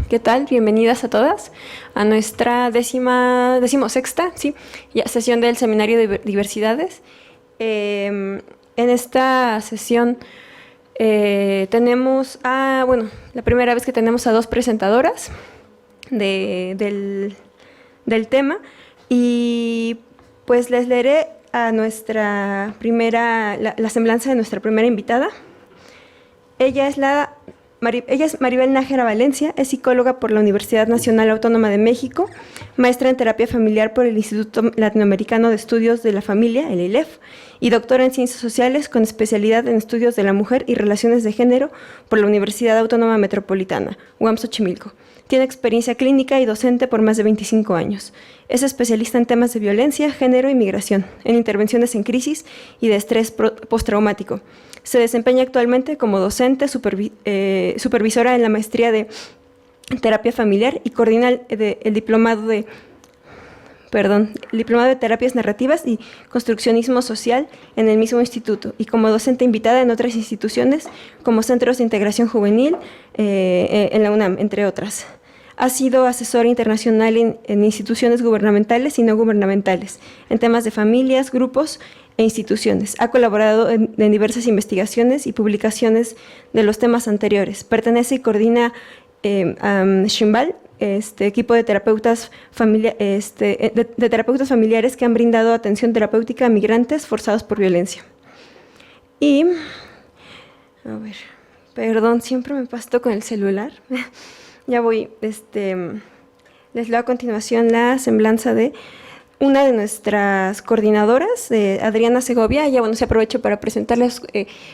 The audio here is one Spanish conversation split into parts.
¿Qué tal? Bienvenidas a todas a nuestra decimosexta, sí, sesión del Seminario de Diversidades. En esta sesión tenemos la primera vez que tenemos a dos presentadoras del tema, y pues les leeré a nuestra la semblanza de nuestra primera invitada. Ella es Maribel Nájera Valencia, es psicóloga por la Universidad Nacional Autónoma de México, maestra en terapia familiar por el Instituto Latinoamericano de Estudios de la Familia, el ILEF, y doctora en Ciencias Sociales con especialidad en Estudios de la Mujer y Relaciones de Género por la Universidad Autónoma Metropolitana, UAM Xochimilco. Tiene experiencia clínica y docente por más de 25 años. Es especialista en temas de violencia, género y migración, en intervenciones en crisis y de estrés postraumático. Se desempeña actualmente como docente, supervisora en la maestría de terapia familiar y coordina el diplomado de terapias narrativas y construccionismo social en el mismo instituto, y como docente invitada en otras instituciones como centros de integración juvenil en la UNAM, entre otras. Ha sido asesora internacional en instituciones gubernamentales y no gubernamentales, en temas de familias, grupos e instituciones. Ha colaborado en diversas investigaciones y publicaciones de los temas anteriores. Pertenece y coordina a Shimbal, equipo de terapeutas, de terapeutas familiares que han brindado atención terapéutica a migrantes forzados por violencia. Y, perdón, siempre me paso con el celular. Ya voy, les leo a continuación la semblanza de una de nuestras coordinadoras, Adriana Segovia. Ella, se aprovecho para presentarles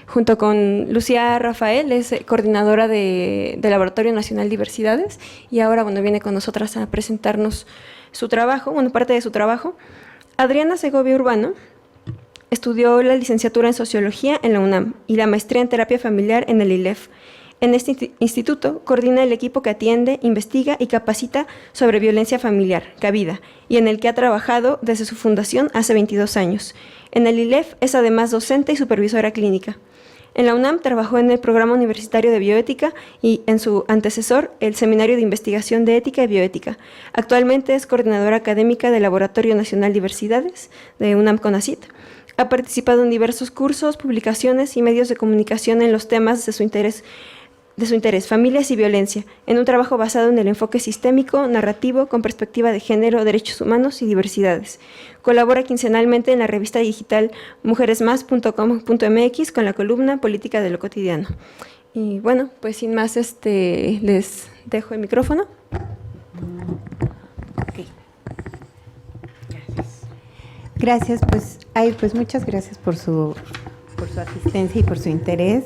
junto con Lucía Rafael, es coordinadora del Laboratorio Nacional Diversidades, y ahora, viene con nosotras a presentarnos su trabajo, parte de su trabajo. Adriana Segovia Urbano estudió la licenciatura en Sociología en la UNAM y la maestría en Terapia Familiar en el ILEF. En este instituto coordina el equipo que atiende, investiga y capacita sobre violencia familiar, Cabida, y en el que ha trabajado desde su fundación hace 22 años. En el ILEF es además docente y supervisora clínica. En la UNAM trabajó en el Programa Universitario de Bioética y en su antecesor, el Seminario de Investigación de Ética y Bioética. Actualmente es coordinadora académica del Laboratorio Nacional Diversidades de UNAM CONACYT. Ha participado en diversos cursos, publicaciones y medios de comunicación en los temas de su interés, familias y violencia, en un trabajo basado en el enfoque sistémico, narrativo, con perspectiva de género, derechos humanos y diversidades. Colabora quincenalmente en la revista digital mujeresmas.com.mx con la columna Política de lo Cotidiano. Y pues sin más, les dejo el micrófono. Okay. Gracias, pues muchas gracias por su asistencia y por su interés.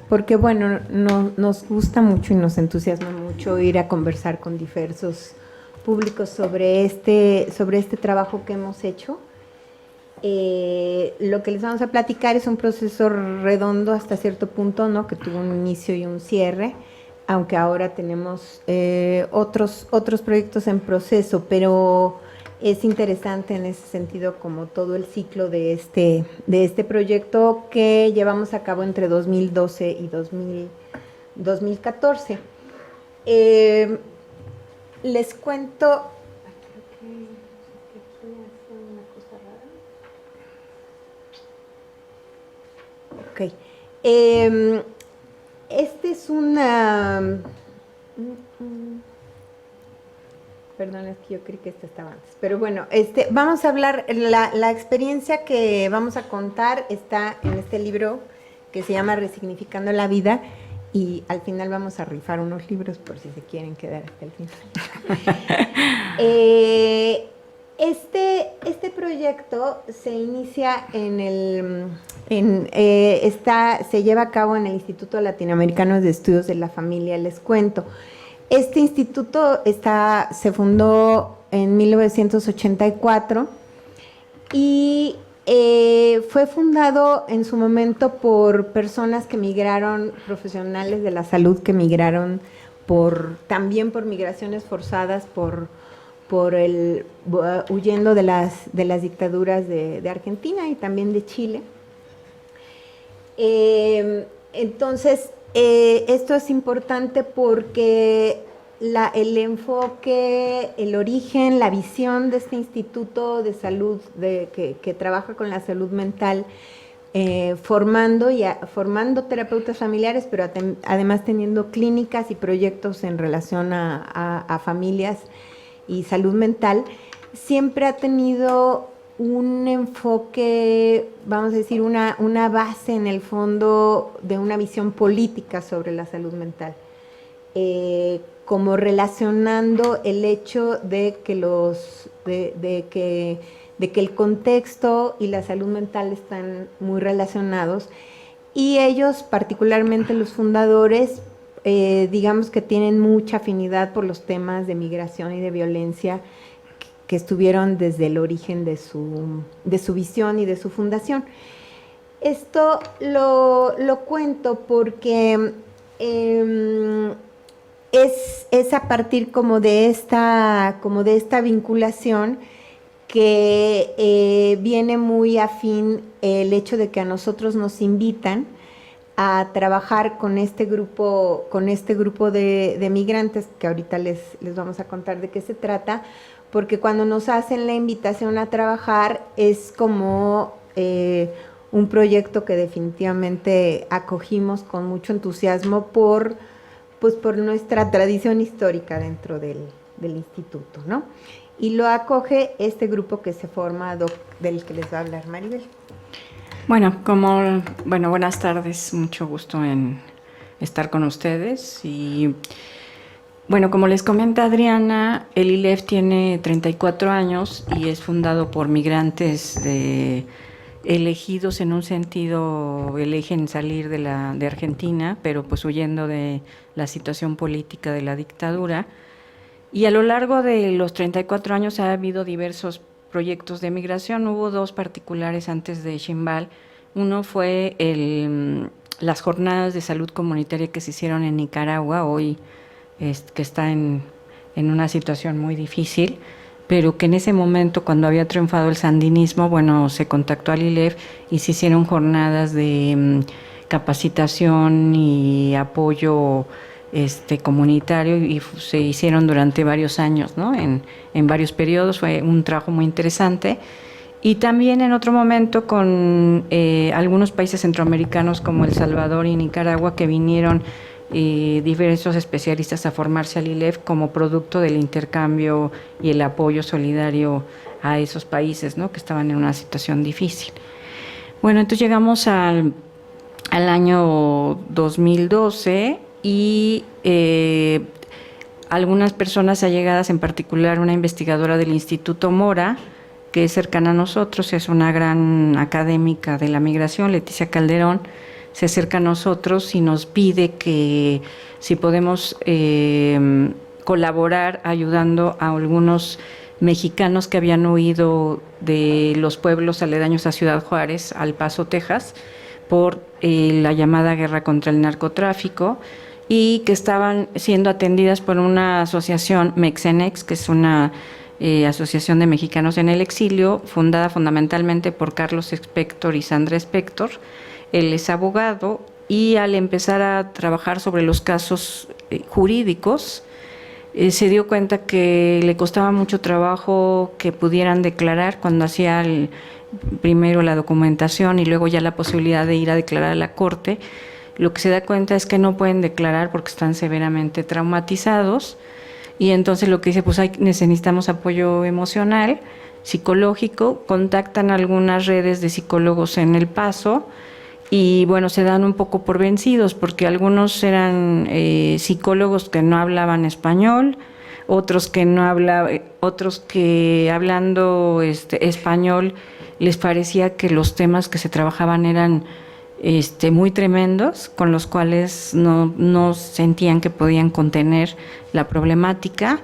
Porque nos gusta mucho y nos entusiasma mucho ir a conversar con diversos públicos sobre este trabajo que hemos hecho. Lo que les vamos a platicar es un proceso redondo hasta cierto punto, ¿no?, que tuvo un inicio y un cierre, aunque ahora tenemos otros proyectos en proceso, pero es interesante en ese sentido como todo el ciclo de este proyecto que llevamos a cabo entre 2012 y 2014. Les cuento. Ok. Este es una. Perdón, es que yo creí que este estaba antes. Pero vamos a hablar, la experiencia que vamos a contar está en este libro que se llama Resignificando la Vida, y al final vamos a rifar unos libros por si se quieren quedar hasta el final. Este proyecto se inicia se lleva a cabo en el Instituto Latinoamericano de Estudios de la Familia. Les cuento. Este instituto se fundó en 1984 y fue fundado en su momento por personas que migraron, profesionales de la salud que migraron también por migraciones forzadas, huyendo de las dictaduras de Argentina y también de Chile. Entonces, esto es importante porque el enfoque, el origen, la visión de este instituto de salud que trabaja con la salud mental, formando terapeutas familiares, pero además teniendo clínicas y proyectos en relación a familias y salud mental, siempre ha tenido un enfoque, vamos a decir, una base en el fondo de una visión política sobre la salud mental, como relacionando el hecho de que el contexto y la salud mental están muy relacionados, y ellos, particularmente los fundadores, digamos que tienen mucha afinidad por los temas de migración y de violencia que estuvieron desde el origen de su visión y de su fundación. Esto lo cuento porque es a partir como de esta vinculación que viene muy afín el hecho de que a nosotros nos invitan a trabajar con este grupo de migrantes, que ahorita les vamos a contar de qué se trata, porque cuando nos hacen la invitación a trabajar es como un proyecto que definitivamente acogimos con mucho entusiasmo por nuestra tradición histórica dentro del instituto, ¿no? Y lo acoge este grupo que se forma, del que les va a hablar Maribel. Bueno, buenas tardes, mucho gusto en estar con ustedes. Y bueno, como les comenta Adriana, el ILEF tiene 34 años y es fundado por migrantes elegidos en un sentido, eligen salir de Argentina, pero pues huyendo de la situación política de la dictadura. Y a lo largo de los 34 años ha habido diversos proyectos de migración. Hubo dos particulares antes de Ximbal. Uno fue las jornadas de salud comunitaria que se hicieron en Nicaragua, hoy que está en una situación muy difícil, pero que en ese momento, cuando había triunfado el sandinismo, bueno, se contactó al ILEF y se hicieron jornadas de capacitación y apoyo comunitario, y se hicieron durante varios años, ¿no? En varios periodos. Fue un trabajo muy interesante. Y también en otro momento con algunos países centroamericanos como El Salvador y Nicaragua, que vinieron diversos especialistas a formarse al ILEF como producto del intercambio y el apoyo solidario a esos países, ¿no? Que estaban en una situación difícil. Bueno, entonces llegamos al año 2012 y algunas personas allegadas, en particular una investigadora del Instituto Mora, que es cercana a nosotros, es una gran académica de la migración, Leticia Calderón, se acerca a nosotros y nos pide que si podemos colaborar ayudando a algunos mexicanos que habían huido de los pueblos aledaños a Ciudad Juárez, al Paso, Texas, por la llamada guerra contra el narcotráfico, y que estaban siendo atendidas por una asociación, Mexenex, que es una asociación de mexicanos en el exilio, fundada fundamentalmente por Carlos Spector y Sandra Spector. Él es abogado, y al empezar a trabajar sobre los casos jurídicos, se dio cuenta que le costaba mucho trabajo que pudieran declarar cuando hacía primero la documentación y luego ya la posibilidad de ir a declarar a la corte. Lo que se da cuenta es que no pueden declarar porque están severamente traumatizados, y entonces lo que dice, pues necesitamos apoyo emocional, psicológico. Contactan algunas redes de psicólogos en El Paso y bueno, se dan un poco por vencidos porque algunos eran psicólogos que no hablaban español, otros que hablando español les parecía que los temas que se trabajaban eran muy tremendos, con los cuales no sentían que podían contener la problemática,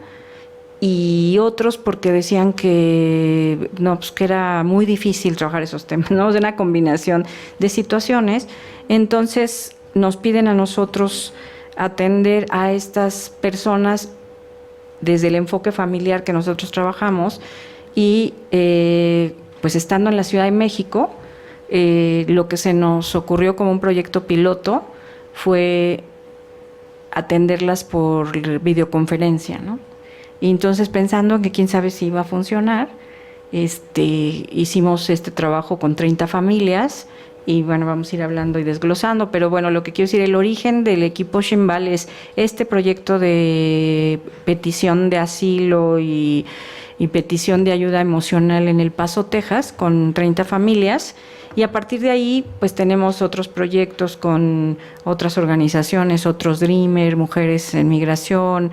y otros porque decían que que era muy difícil trabajar esos temas, ¿no? De una combinación de situaciones. Entonces nos piden a nosotros atender a estas personas desde el enfoque familiar que nosotros trabajamos, y pues estando en la Ciudad de México, lo que se nos ocurrió como un proyecto piloto fue atenderlas por videoconferencia, ¿no? Y entonces, pensando en que quién sabe si iba a funcionar, hicimos este trabajo con 30 familias y bueno, vamos a ir hablando y desglosando, pero bueno, lo que quiero decir, el origen del equipo Ximbal es este proyecto de petición de asilo y petición de ayuda emocional en El Paso, Texas, con 30 familias. Y a partir de ahí, pues tenemos otros proyectos con otras organizaciones, otros Dreamer, Mujeres en Migración,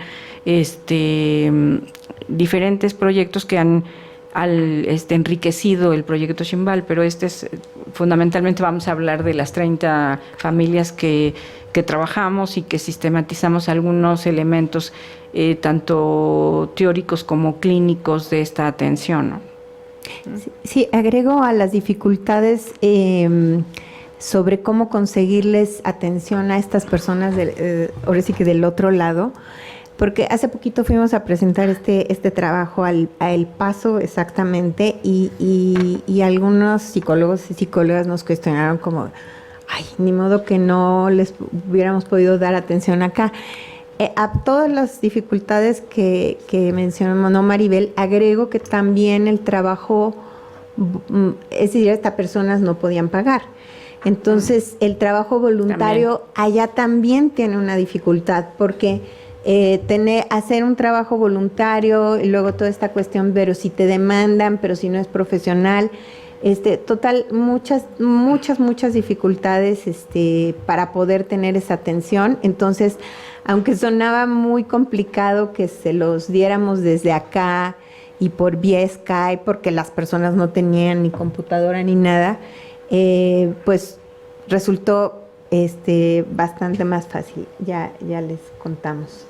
diferentes proyectos que han enriquecido el proyecto Ximbal, pero fundamentalmente vamos a hablar de las 30 familias que trabajamos y que sistematizamos algunos elementos tanto teóricos como clínicos de esta atención, ¿no? Sí, agrego a las dificultades sobre cómo conseguirles atención a estas personas, ahora sí que del otro lado, porque hace poquito fuimos a presentar este trabajo a El Paso exactamente y algunos psicólogos y psicólogas nos cuestionaron como, ay, ni modo que no les hubiéramos podido dar atención acá. A todas las dificultades que mencionó Maribel, agrego que también el trabajo, es decir, estas personas no podían pagar. Entonces, el trabajo voluntario allá también tiene una dificultad, porque hacer un trabajo voluntario y luego toda esta cuestión, pero si te demandan, pero si no es profesional, total, muchas dificultades para poder tener esa atención. Entonces, aunque sonaba muy complicado que se los diéramos desde acá y por vía Skype, porque las personas no tenían ni computadora ni nada, pues resultó bastante más fácil. Ya les contamos.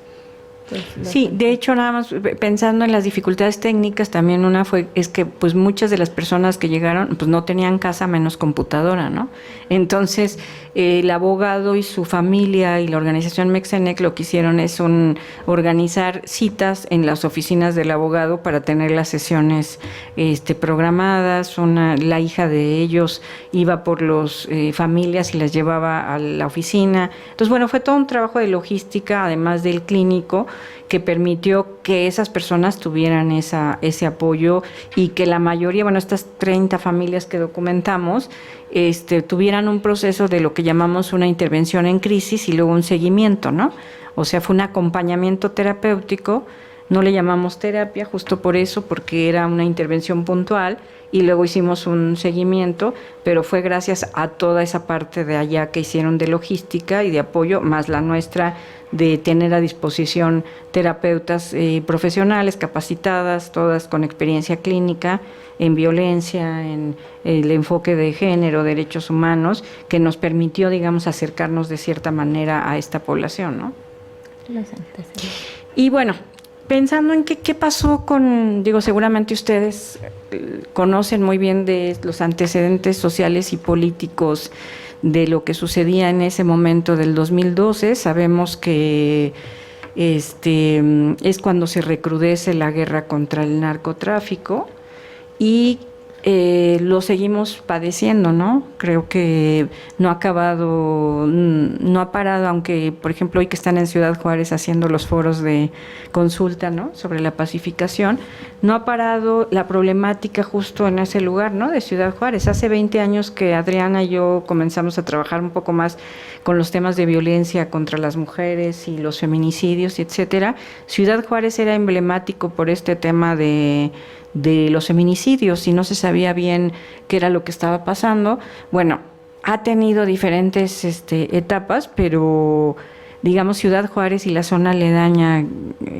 Sí, de hecho, nada más pensando en las dificultades técnicas, también es que pues muchas de las personas que llegaron pues no tenían casa menos computadora, ¿no? Entonces, el abogado y su familia y la organización Mexenec lo que hicieron es organizar citas en las oficinas del abogado para tener las sesiones programadas. La hija de ellos iba por las familias y las llevaba a la oficina. Entonces, bueno, fue todo un trabajo de logística, además del clínico, que permitió que esas personas tuvieran ese apoyo y que la mayoría, bueno, estas 30 familias que documentamos, tuvieran un proceso de lo que llamamos una intervención en crisis y luego un seguimiento, ¿no? O sea, fue un acompañamiento terapéutico, no le llamamos terapia justo por eso, porque era una intervención puntual y luego hicimos un seguimiento, pero fue gracias a toda esa parte de allá que hicieron de logística y de apoyo, más la nuestra de tener a disposición terapeutas profesionales, capacitadas, todas con experiencia clínica en violencia, en el enfoque de género, derechos humanos, que nos permitió, digamos, acercarnos de cierta manera a esta población, ¿no? Y bueno, pensando en qué pasó seguramente ustedes conocen muy bien de los antecedentes sociales y políticos de lo que sucedía en ese momento del 2012. Sabemos que es cuando se recrudece la guerra contra el narcotráfico y lo seguimos padeciendo, ¿no? Creo que no ha parado, aunque, por ejemplo, hoy que están en Ciudad Juárez haciendo los foros de consulta, ¿no?, sobre la pacificación, no ha parado la problemática justo en ese lugar, ¿no?, de Ciudad Juárez. Hace 20 años que Adriana y yo comenzamos a trabajar un poco más con los temas de violencia contra las mujeres y los feminicidios, etcétera. Ciudad Juárez era emblemático por este tema de los feminicidios y no se sabía bien qué era lo que estaba pasando. Bueno, ha tenido diferentes etapas, pero digamos Ciudad Juárez y la zona aledaña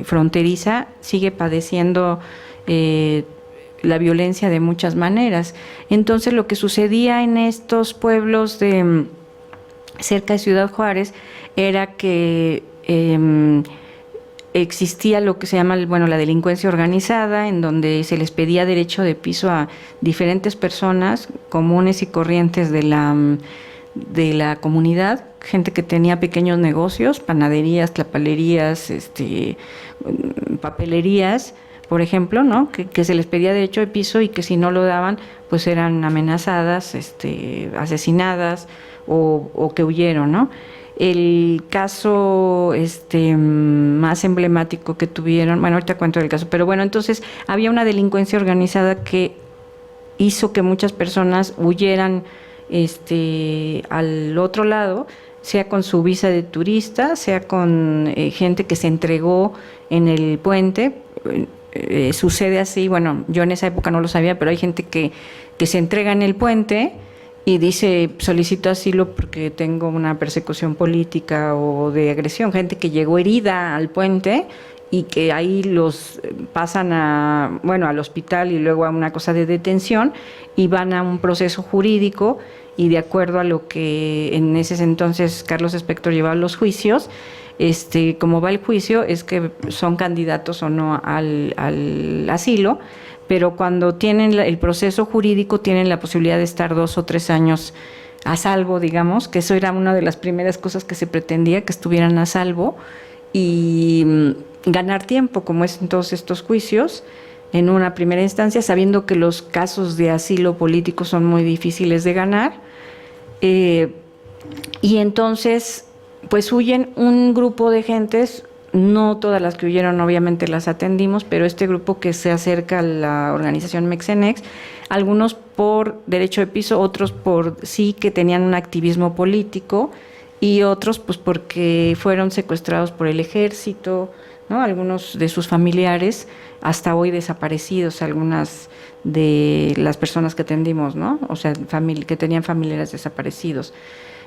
fronteriza sigue padeciendo la violencia de muchas maneras. Entonces, lo que sucedía en estos pueblos cerca de Ciudad Juárez era que existía lo que se llama, la delincuencia organizada, en donde se les pedía derecho de piso a diferentes personas comunes y corrientes de la comunidad, gente que tenía pequeños negocios, panaderías, tlapalerías, papelerías, por ejemplo, ¿no?, que se les pedía derecho de piso y que si no lo daban, pues eran amenazadas, asesinadas o que huyeron, ¿no? el caso más emblemático que tuvieron, bueno, ahorita cuento el caso, pero bueno, entonces había una delincuencia organizada que hizo que muchas personas huyeran al otro lado, sea con su visa de turista, sea con gente que se entregó en el puente. Sucede así, bueno, yo en esa época no lo sabía, pero hay gente que se entrega en el puente y dice, solicito asilo porque tengo una persecución política o de agresión, gente que llegó herida al puente y que ahí los pasan al hospital y luego a una cosa de detención y van a un proceso jurídico, y de acuerdo a lo que en ese entonces Carlos Espector llevaba los juicios, como va el juicio es que son candidatos o no al asilo, pero cuando tienen el proceso jurídico tienen la posibilidad de estar 2 o 3 años a salvo, digamos, que eso era una de las primeras cosas que se pretendía, que estuvieran a salvo, y ganar tiempo, como es en todos estos juicios, en una primera instancia, sabiendo que los casos de asilo político son muy difíciles de ganar. Y entonces, pues huyen un grupo de gentes, no todas las que huyeron obviamente las atendimos, pero este grupo que se acerca a la organización Mexenex, algunos por derecho de piso, otros por sí que tenían un activismo político y otros pues porque fueron secuestrados por el ejército, ¿no? Algunos de sus familiares hasta hoy desaparecidos, algunas de las personas que atendimos, ¿no? O sea, que tenían familiares desaparecidos.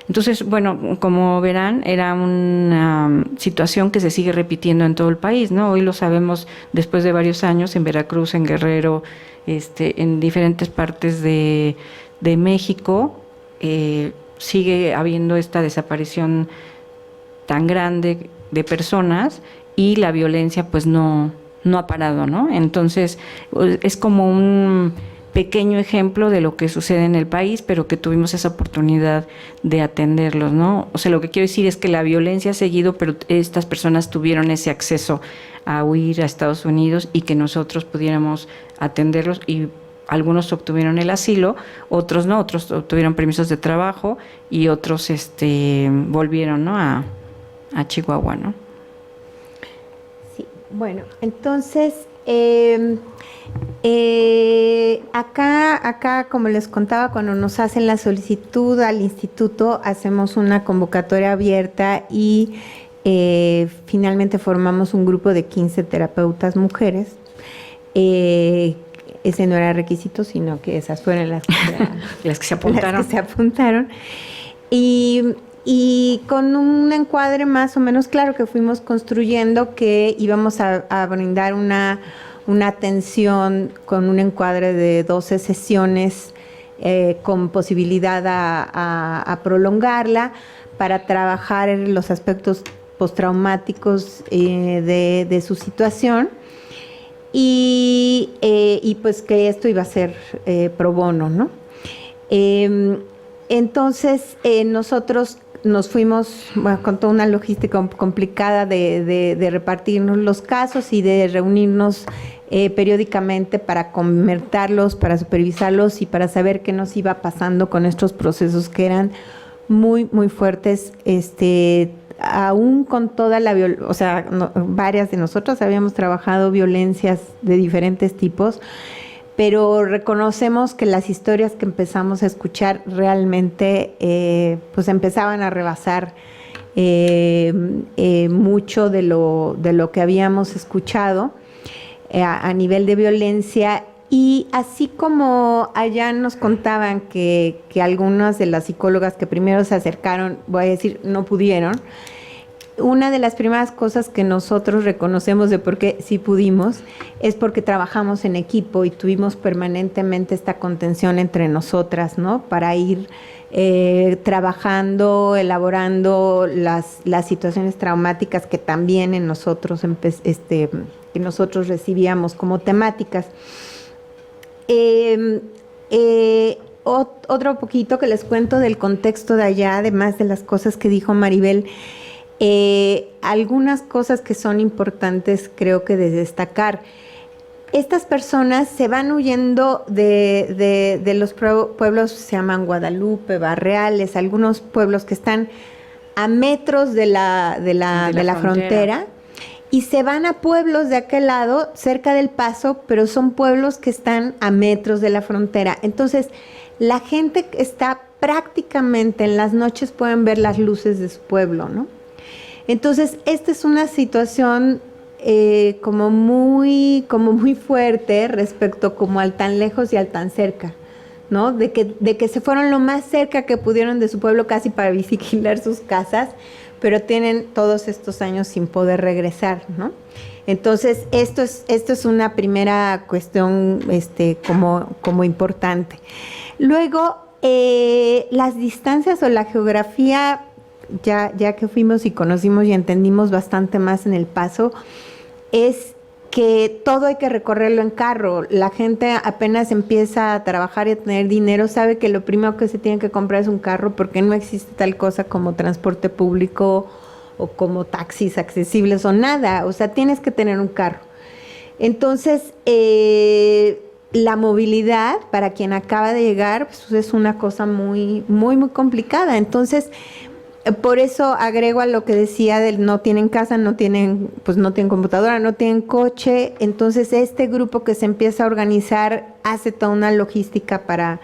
Entonces, bueno, como verán, era una situación que se sigue repitiendo en todo el país, ¿no? Hoy lo sabemos después de varios años en Veracruz, en Guerrero, en diferentes partes de México, sigue habiendo esta desaparición tan grande de personas y la violencia pues no ha parado, ¿no? Entonces, es como un pequeño ejemplo de lo que sucede en el país, pero que tuvimos esa oportunidad de atenderlos, ¿no? O sea, lo que quiero decir es que la violencia ha seguido, pero estas personas tuvieron ese acceso a huir a Estados Unidos y que nosotros pudiéramos atenderlos, y algunos obtuvieron el asilo, otros no, otros obtuvieron permisos de trabajo y otros volvieron, ¿no? a Chihuahua, ¿no? Sí, bueno, entonces acá, como les contaba, cuando nos hacen la solicitud al instituto, hacemos una convocatoria abierta y finalmente formamos un grupo de 15 terapeutas mujeres. Ese no era requisito, sino que esas fueron las las que se apuntaron. Las que se apuntaron. Y con un encuadre más o menos claro que fuimos construyendo, que íbamos a brindar una atención con un encuadre de 12 sesiones con posibilidad a prolongarla para trabajar los aspectos postraumáticos de su situación, y pues que esto iba a ser pro bono, ¿no? Entonces nosotros nos fuimos con toda una logística complicada de repartirnos los casos y de reunirnos periódicamente para comentarlos, para supervisarlos y para saber qué nos iba pasando con estos procesos que eran muy, muy fuertes, aún con toda la violencia. O sea, varias de nosotros habíamos trabajado violencias de diferentes tipos, pero reconocemos que las historias que empezamos a escuchar realmente pues empezaban a rebasar mucho de lo que habíamos escuchado a nivel de violencia. Y así como allá nos contaban que algunas de las psicólogas que primero se acercaron, voy a decir, no pudieron, una de las primeras cosas que nosotros reconocemos de por qué sí pudimos es porque trabajamos en equipo y tuvimos permanentemente esta contención entre nosotras, ¿no? Para ir trabajando, elaborando las situaciones traumáticas que también en nosotros que nosotros recibíamos como temáticas. Otro poquito que les cuento del contexto de allá, además de las cosas que dijo Maribel. Algunas cosas que son importantes creo que de destacar. Estas personas se van huyendo de los pueblos que se llaman Guadalupe, Barreales, algunos pueblos que están a metros de la frontera, y se van a pueblos de aquel lado, cerca del paso, pero son pueblos que están a metros de la frontera. Entonces, la gente está prácticamente en las noches pueden ver las luces de su pueblo, ¿no? Entonces, esta es una situación como muy fuerte respecto como al tan lejos y al tan cerca, ¿no? De que se fueron lo más cerca que pudieron de su pueblo casi para vigilar sus casas, pero tienen todos estos años sin poder regresar, ¿no? Entonces, esto es una primera cuestión como importante. Luego, las distancias o la geografía, ya que fuimos y conocimos y entendimos bastante más en El Paso, es que todo hay que recorrerlo en carro. La gente apenas empieza a trabajar y a tener dinero, sabe que lo primero que se tiene que comprar es un carro, porque no existe tal cosa como transporte público o como taxis accesibles o nada. O sea, tienes que tener un carro. Entonces, la movilidad para quien acaba de llegar, pues, es una cosa muy, muy, muy complicada. Entonces, por eso agrego a lo que decía del no tienen casa, no tienen computadora, no tienen coche. Entonces, este grupo que se empieza a organizar hace toda una logística para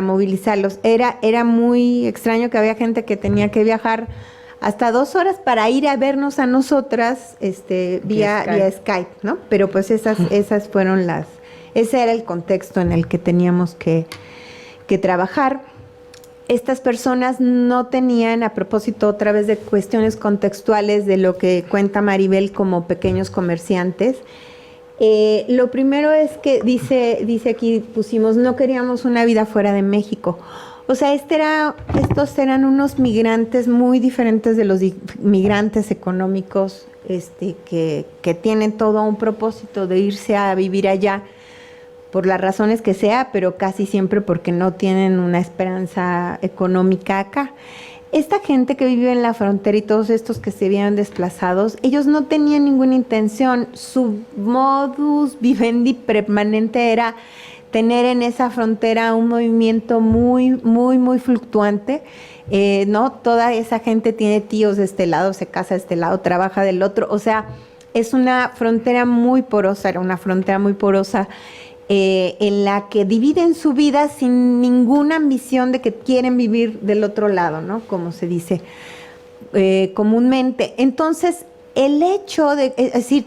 movilizarlos. Era muy extraño que había gente que tenía que viajar hasta 2 horas para ir a vernos a nosotras vía Skype, ¿no? Pero pues esas fueron ese era el contexto en el que teníamos que trabajar. Estas personas no tenían, a propósito otra vez de cuestiones contextuales de lo que cuenta Maribel como pequeños comerciantes, lo primero es que dice aquí, pusimos, no queríamos una vida fuera de México. O sea, estos eran unos migrantes muy diferentes de los migrantes económicos que tienen todo un propósito de irse a vivir allá, por las razones que sea, pero casi siempre porque no tienen una esperanza económica acá. Esta gente que vive en la frontera y todos estos que se vieron desplazados, ellos no tenían ninguna intención. Su modus vivendi permanente era tener en esa frontera un movimiento muy, muy, muy fluctuante. ¿No? Toda esa gente tiene tíos de este lado, se casa de este lado, trabaja del otro. O sea, es una frontera muy porosa, era una frontera muy porosa, en la que dividen su vida sin ninguna ambición de que quieren vivir del otro lado, ¿no? Como se dice comúnmente. Entonces, el hecho de, es decir,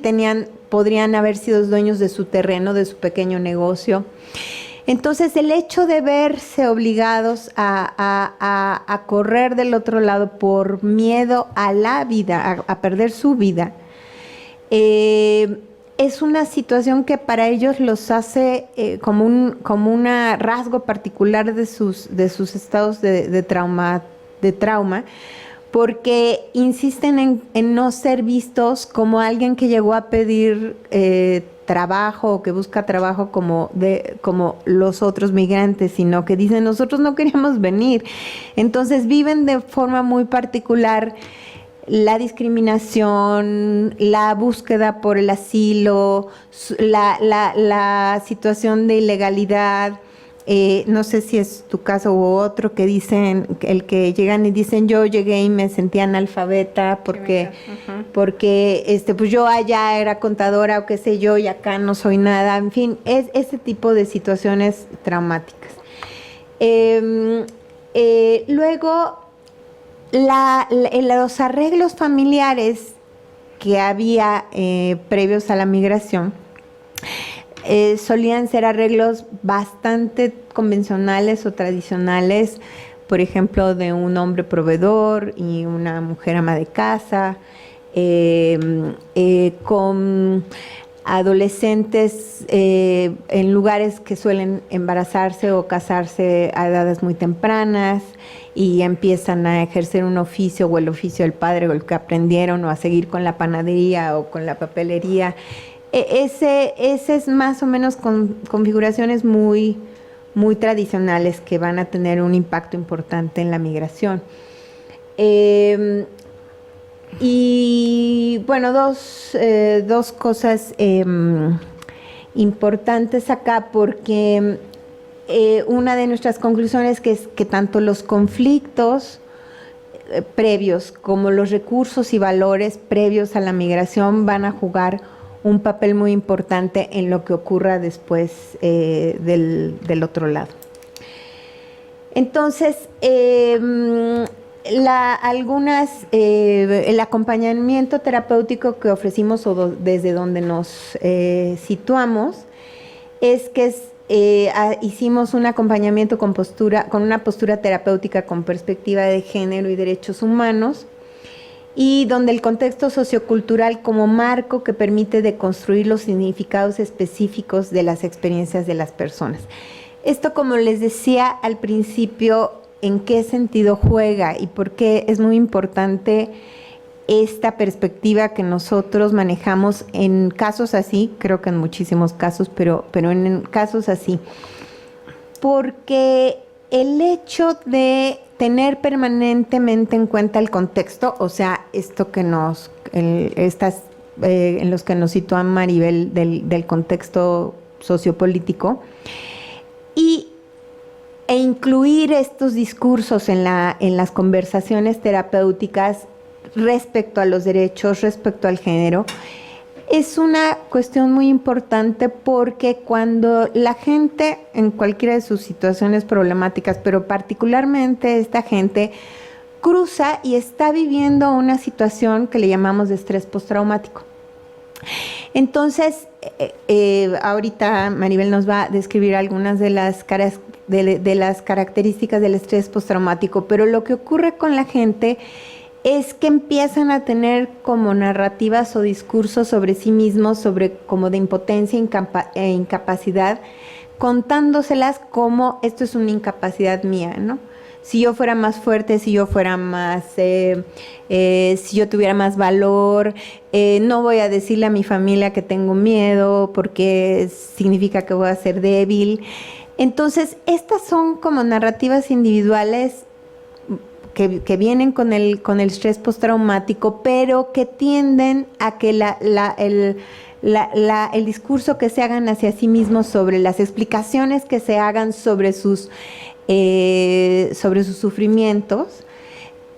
podrían haber sido dueños de su terreno, de su pequeño negocio. Entonces, el hecho de verse obligados a correr del otro lado por miedo a la vida, a perder su vida, es una situación que para ellos los hace como un rasgo particular de sus estados de trauma, porque insisten en no ser vistos como alguien que llegó a pedir trabajo o que busca trabajo como los otros migrantes, sino que dicen, nosotros no queríamos venir. Entonces viven de forma muy particular la discriminación, la búsqueda por el asilo, la situación de ilegalidad. No sé si es tu caso u otro que dicen, el que llegan y dicen, yo llegué y me sentía analfabeta porque pues yo allá era contadora o qué sé yo y acá no soy nada. En fin, es ese tipo de situaciones traumáticas. Luego, los arreglos familiares que había previos a la migración solían ser arreglos bastante convencionales o tradicionales, por ejemplo, de un hombre proveedor y una mujer ama de casa, con adolescentes en lugares que suelen embarazarse o casarse a edades muy tempranas y empiezan a ejercer un oficio o el oficio del padre o el que aprendieron o a seguir con la panadería o con la papelería. Ese es más o menos con configuraciones muy, muy tradicionales que van a tener un impacto importante en la migración. Y bueno, dos cosas importantes acá, porque una de nuestras conclusiones es que tanto los conflictos previos, como los recursos y valores previos a la migración, van a jugar un papel muy importante en lo que ocurra después del otro lado. Entonces, el acompañamiento terapéutico que ofrecimos desde donde nos situamos es que hicimos un acompañamiento con una postura terapéutica con perspectiva de género y derechos humanos, y donde el contexto sociocultural como marco que permite deconstruir los significados específicos de las experiencias de las personas. Esto, como les decía al principio, ¿en qué sentido juega y por qué es muy importante esta perspectiva que nosotros manejamos en casos así? Creo que en muchísimos casos, pero en casos así. Porque el hecho de tener permanentemente en cuenta el contexto, o sea, esto que en los que nos sitúa Maribel del contexto sociopolítico, e incluir estos discursos en las conversaciones terapéuticas respecto a los derechos, respecto al género, es una cuestión muy importante, porque cuando la gente, en cualquiera de sus situaciones problemáticas, pero particularmente esta gente, cruza y está viviendo una situación que le llamamos de estrés postraumático. Entonces, ahorita Maribel nos va a describir algunas de las características del estrés postraumático, pero lo que ocurre con la gente es que empiezan a tener como narrativas o discursos sobre sí mismos, como de impotencia e incapacidad, contándoselas como esto es una incapacidad mía, ¿no? Si yo fuera más fuerte, si yo fuera más, si yo tuviera más valor, no voy a decirle a mi familia que tengo miedo porque significa que voy a ser débil. Entonces, estas son como narrativas individuales que vienen con el estrés postraumático, pero que tienden a que el discurso que se hagan hacia sí mismos, sobre las explicaciones que se hagan sobre sus sufrimientos,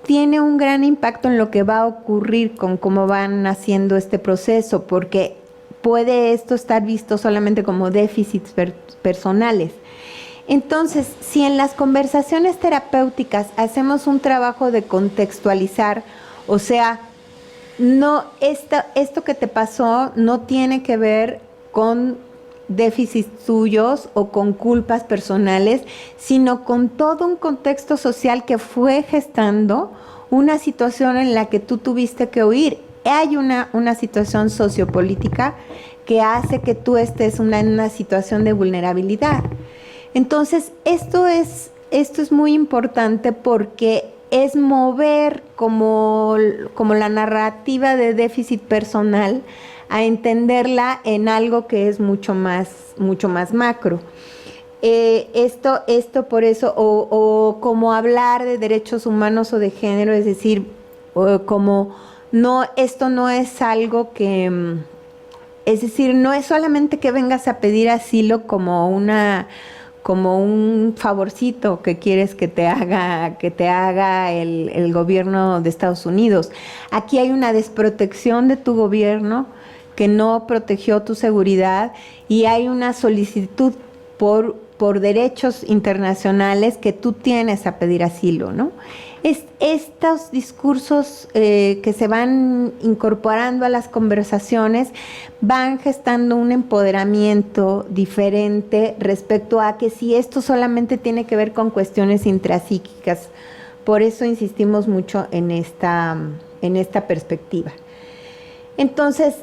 tiene un gran impacto en lo que va a ocurrir con cómo van haciendo este proceso, porque puede esto estar visto solamente como déficits personales. Entonces, si en las conversaciones terapéuticas hacemos un trabajo de contextualizar, o sea, no, esto que te pasó no tiene que ver con déficits tuyos o con culpas personales, sino con todo un contexto social que fue gestando una situación en la que tú tuviste que huir. Hay una situación sociopolítica que hace que tú estés en una situación de vulnerabilidad. Entonces, esto es muy importante, porque es mover como la narrativa de déficit personal a entenderla en algo que es mucho más macro. Esto por eso, o como hablar de derechos humanos o de género, es decir, esto no es algo que, es decir, no es solamente que vengas a pedir asilo como un favorcito que quieres que te haga el gobierno de Estados Unidos. Aquí hay una desprotección de tu gobierno que no protegió tu seguridad, y hay una solicitud por derechos internacionales que tú tienes a pedir asilo, ¿no? Estos discursos que se van incorporando a las conversaciones van gestando un empoderamiento diferente respecto a que si esto solamente tiene que ver con cuestiones intrapsíquicas. Por eso insistimos mucho en esta perspectiva. Entonces,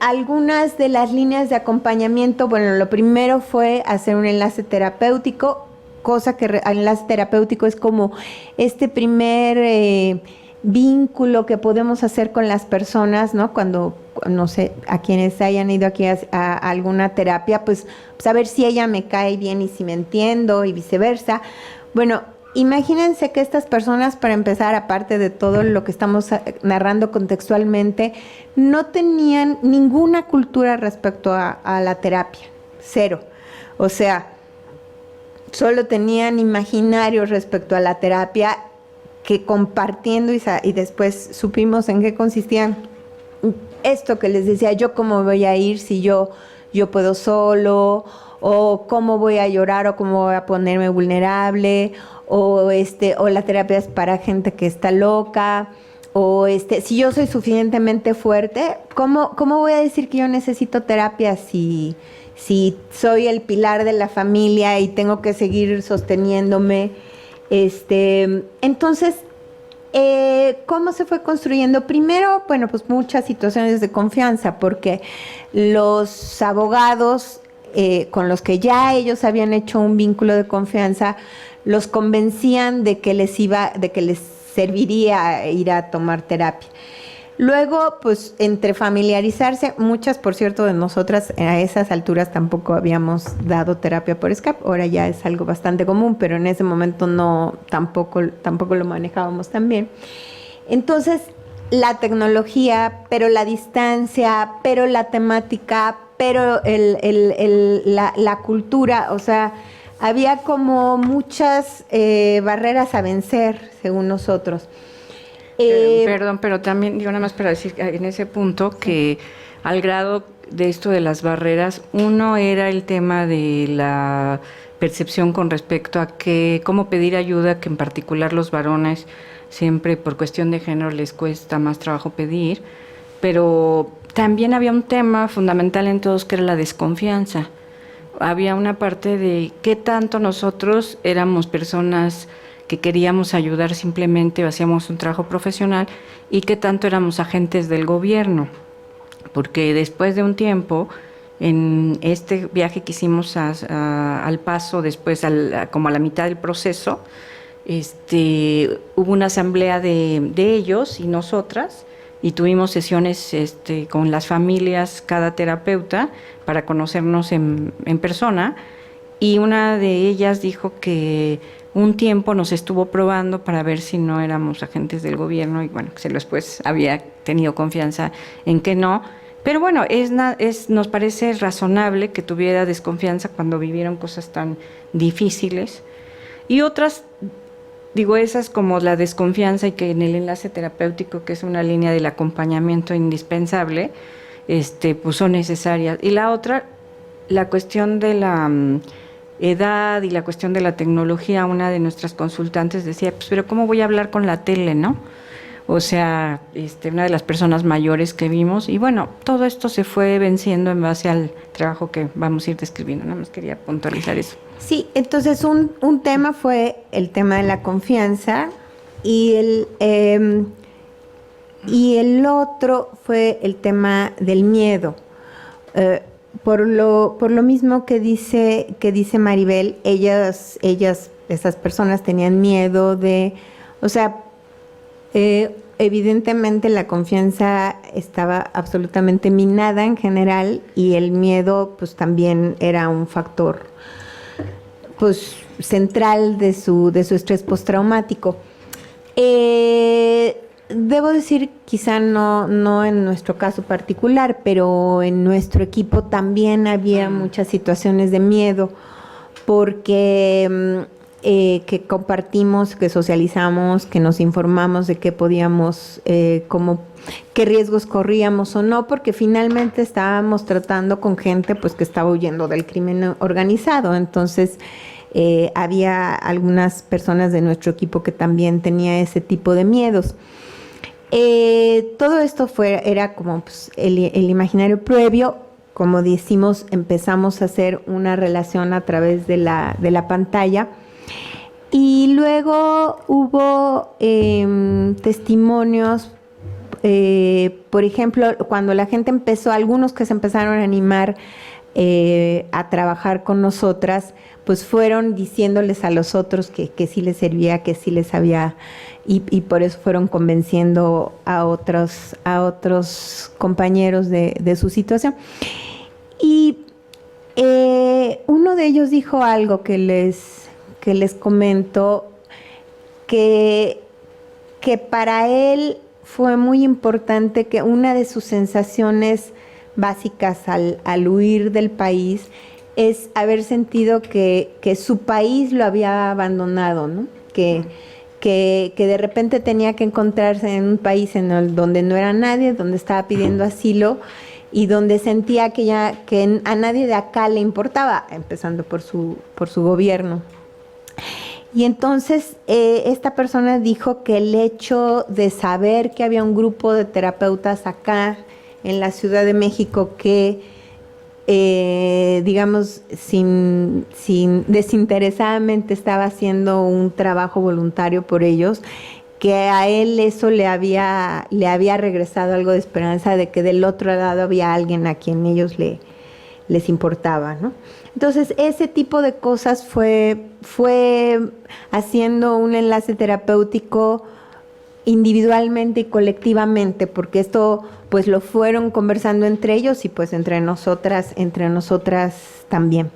algunas de las líneas de acompañamiento, bueno, lo primero fue hacer un enlace terapéutico, cosa que el enlace terapéutico es como este primer vínculo que podemos hacer con las personas, ¿no? Cuando, no sé, a quienes hayan ido aquí a alguna terapia, pues saber si ella me cae bien y si me entiendo y viceversa. Bueno, imagínense que estas personas, para empezar, aparte de todo lo que estamos narrando contextualmente, no tenían ninguna cultura respecto a la terapia, cero. O sea, solo tenían imaginarios respecto a la terapia que compartiendo y después supimos en qué consistían esto que les decía, yo cómo voy a ir si yo puedo solo, o cómo voy a llorar, o cómo voy a ponerme vulnerable, o la terapia es para gente que está loca, o si yo soy suficientemente fuerte, ¿cómo voy a decir que yo necesito terapia si soy el pilar de la familia y tengo que seguir sosteniéndome? Entonces, ¿cómo se fue construyendo? Primero, bueno, pues muchas situaciones de confianza, porque los abogados con los que ya ellos habían hecho un vínculo de confianza, los convencían de que les serviría ir a tomar terapia. Luego, pues, entre familiarizarse, muchas, por cierto, de nosotras a esas alturas tampoco habíamos dado terapia por Skype, ahora ya es algo bastante común, pero en ese momento tampoco lo manejábamos tan bien. Entonces, la tecnología, pero la distancia, pero la temática, pero la cultura, o sea, había como muchas barreras a vencer, según nosotros. Perdón, pero también digo nada más para decir en ese punto que al grado de esto de las barreras, uno era el tema de la percepción con respecto a cómo pedir ayuda, que en particular los varones siempre por cuestión de género les cuesta más trabajo pedir, pero también había un tema fundamental en todos que era la desconfianza. Había una parte de qué tanto nosotros éramos personas que queríamos ayudar simplemente o hacíamos un trabajo profesional y qué tanto éramos agentes del gobierno, porque después de un tiempo, en este viaje que hicimos al Paso, después como a la mitad del proceso, hubo una asamblea de ellos y nosotras, y tuvimos sesiones con las familias, cada terapeuta, para conocernos en persona, y una de ellas dijo que un tiempo nos estuvo probando para ver si no éramos agentes del gobierno, y bueno, que después había tenido confianza en que no. Pero bueno, nos parece razonable que tuviera desconfianza cuando vivieron cosas tan difíciles. Y otras, digo, esas como la desconfianza y que en el enlace terapéutico, que es una línea del acompañamiento indispensable, pues son necesarias. Y la otra, la cuestión de la edad y la cuestión de la tecnología, una de nuestras consultantes decía, pues, pero ¿cómo voy a hablar con la tele, no? O sea, una de las personas mayores que vimos, y bueno, todo esto se fue venciendo en base al trabajo que vamos a ir describiendo. Nada más quería puntualizar eso. Sí, entonces un tema fue el tema de la confianza y el otro fue el tema del miedo. Por lo mismo que dice Maribel, esas personas tenían miedo de, o sea, evidentemente la confianza estaba absolutamente minada en general y el miedo pues también era un factor pues central de su estrés postraumático. Debo decir, quizá no en nuestro caso particular, pero en nuestro equipo también había muchas situaciones de miedo, porque que compartimos, que socializamos, que nos informamos de qué podíamos, qué riesgos corríamos o no, porque finalmente estábamos tratando con gente pues que estaba huyendo del crimen organizado. Entonces había algunas personas de nuestro equipo que también tenía ese tipo de miedos. Todo esto era como pues, el imaginario previo. Como decimos, empezamos a hacer una relación a través de la pantalla. Y luego hubo testimonios, por ejemplo, cuando la gente empezó, algunos que se empezaron a animar a trabajar con nosotras, pues fueron diciéndoles a los otros que sí les servía, que sí les había, y por eso fueron convenciendo a otros compañeros de su situación. Y uno de ellos dijo algo que les comento, que para él fue muy importante, que una de sus sensaciones básicas al huir del país es haber sentido que su país lo había abandonado, ¿no? Que que de repente tenía que encontrarse en un país donde no era nadie, donde estaba pidiendo asilo y donde sentía que a nadie de acá le importaba, empezando por su gobierno. Y entonces esta persona dijo que el hecho de saber que había un grupo de terapeutas acá en la Ciudad de México que, digamos, desinteresadamente estaba haciendo un trabajo voluntario por ellos, que a él eso le había regresado algo de esperanza de que del otro lado había alguien a quien ellos les importaba, ¿no? Entonces, ese tipo de cosas fue haciendo un enlace terapéutico individualmente y colectivamente, porque esto pues lo fueron conversando entre ellos y pues entre nosotras también.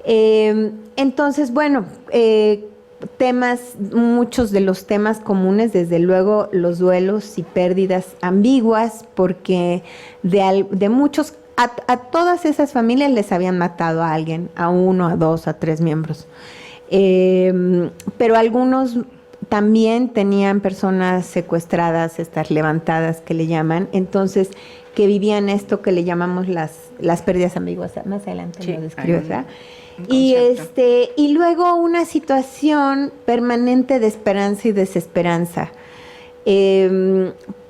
Entonces, bueno, muchos de los temas comunes, desde luego los duelos y pérdidas ambiguas, porque de muchos, a todas esas familias les habían matado a alguien, a 1, a 2, a 3 miembros. Pero algunos también tenían personas secuestradas, estas levantadas que le llaman, entonces que vivían esto que le llamamos las pérdidas ambiguas. Más adelante sí, lo describes, ¿verdad? Y luego una situación permanente de esperanza y desesperanza,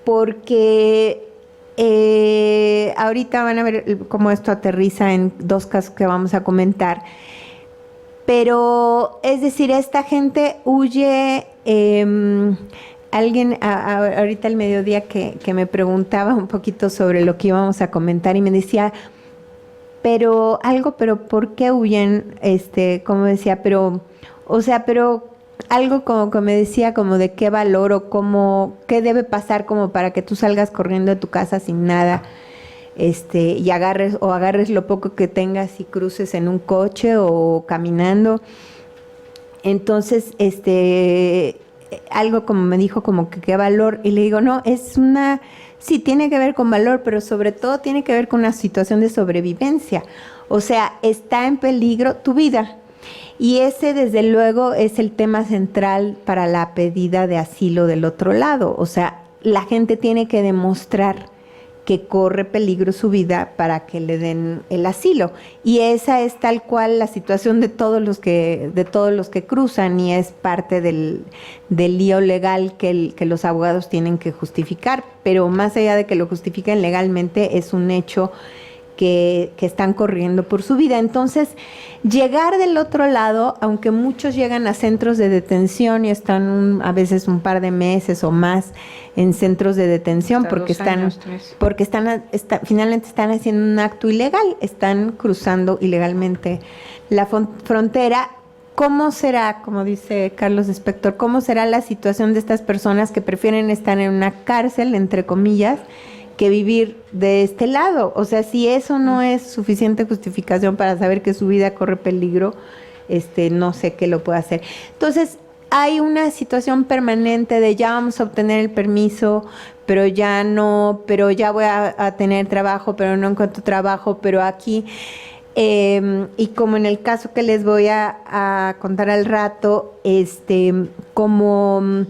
porque ahorita van a ver cómo esto aterriza en 2 casos que vamos a comentar. Pero, es decir, esta gente huye. Alguien ahorita al mediodía que me preguntaba un poquito sobre lo que íbamos a comentar y me decía, pero ¿por qué huyen? Como decía, pero algo como que me decía como de qué valor o qué debe pasar como para que tú salgas corriendo de tu casa sin nada. Y agarres lo poco que tengas y cruces en un coche o caminando. Entonces, algo como me dijo como que qué valor, y le digo, no, sí tiene que ver con valor, pero sobre todo tiene que ver con una situación de sobrevivencia. O sea, está en peligro tu vida. Y ese, desde luego, es el tema central para la pedida de asilo del otro lado. O sea, la gente tiene que demostrar que corre peligro su vida para que le den el asilo. Y esa es tal cual la situación de todos los que cruzan, y es parte del lío legal que los abogados tienen que justificar. Pero más allá de que lo justifiquen legalmente, es un hecho que están corriendo por su vida. Entonces, llegar del otro lado, aunque muchos llegan a centros de detención y están a veces un par de meses o más en centros de detención, porque finalmente están haciendo un acto ilegal, están cruzando ilegalmente la frontera. ¿Cómo será, como dice Carlos Spector, cómo será la situación de estas personas que prefieren estar en una cárcel, entre comillas, que vivir de este lado? O sea, si eso no es suficiente justificación para saber que su vida corre peligro, no sé qué lo puede hacer. Entonces, hay una situación permanente de ya vamos a obtener el permiso, pero ya voy a tener trabajo, pero no encuentro trabajo, pero aquí, y como en el caso que les voy a contar al rato, como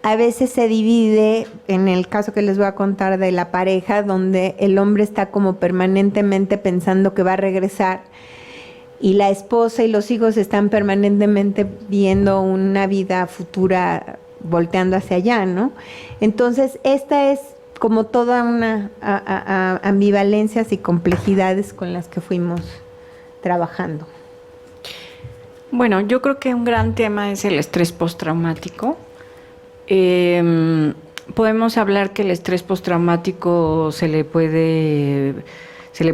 a veces se divide, en el caso que les voy a contar de la pareja, donde el hombre está como permanentemente pensando que va a regresar, y la esposa y los hijos están permanentemente viendo una vida futura volteando hacia allá, ¿no? Entonces, esta es como toda una ambivalencias y complejidades con las que fuimos trabajando. Bueno, yo creo que un gran tema es el estrés postraumático. Podemos hablar que el estrés postraumático se le puede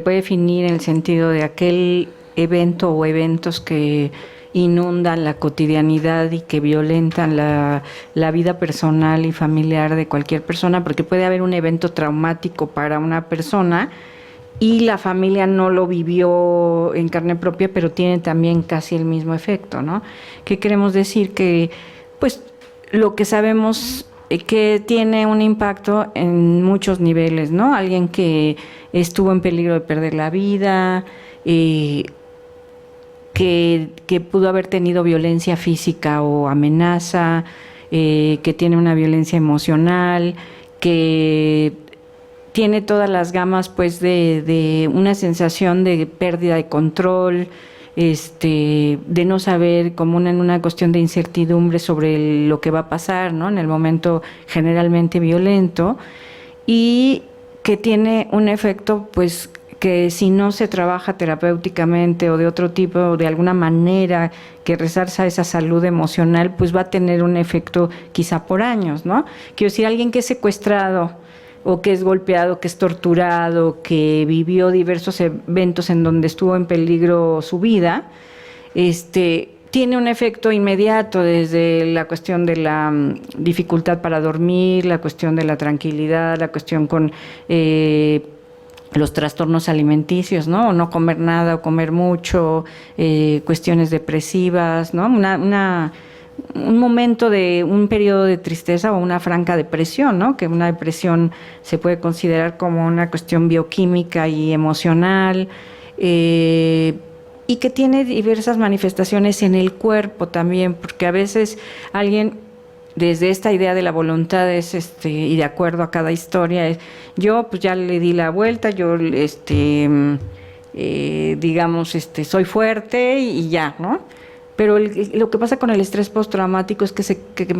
definir en el sentido de aquel evento o eventos que inundan la cotidianidad y que violentan la vida personal y familiar de cualquier persona, porque puede haber un evento traumático para una persona y la familia no lo vivió en carne propia, pero tiene también casi el mismo efecto, ¿no? ¿Qué queremos decir? Que pues lo que sabemos que tiene un impacto en muchos niveles, ¿no? Alguien que estuvo en peligro de perder la vida, que pudo haber tenido violencia física o amenaza, que tiene una violencia emocional, que tiene todas las gamas pues de una sensación de pérdida de control, de no saber, como en una cuestión de incertidumbre sobre lo que va a pasar, ¿no? En el momento generalmente violento, y que tiene un efecto pues que si no se trabaja terapéuticamente o de otro tipo o de alguna manera que resarza esa salud emocional, pues va a tener un efecto quizá por años, ¿no? Quiero decir, alguien que es secuestrado o que es golpeado, que es torturado, que vivió diversos eventos en donde estuvo en peligro su vida, tiene un efecto inmediato desde la cuestión de la dificultad para dormir, la cuestión de la tranquilidad, la cuestión con los trastornos alimenticios, ¿no? O no comer nada o comer mucho, cuestiones depresivas, ¿no? Un momento de un periodo de tristeza o una franca depresión, ¿no? Que una depresión se puede considerar como una cuestión bioquímica y emocional, y que tiene diversas manifestaciones en el cuerpo también, porque a veces alguien, desde esta idea de la voluntad y de acuerdo a cada historia, yo pues ya le di la vuelta, yo digamos, soy fuerte y ya, ¿no? Pero lo que pasa con el estrés postraumático es que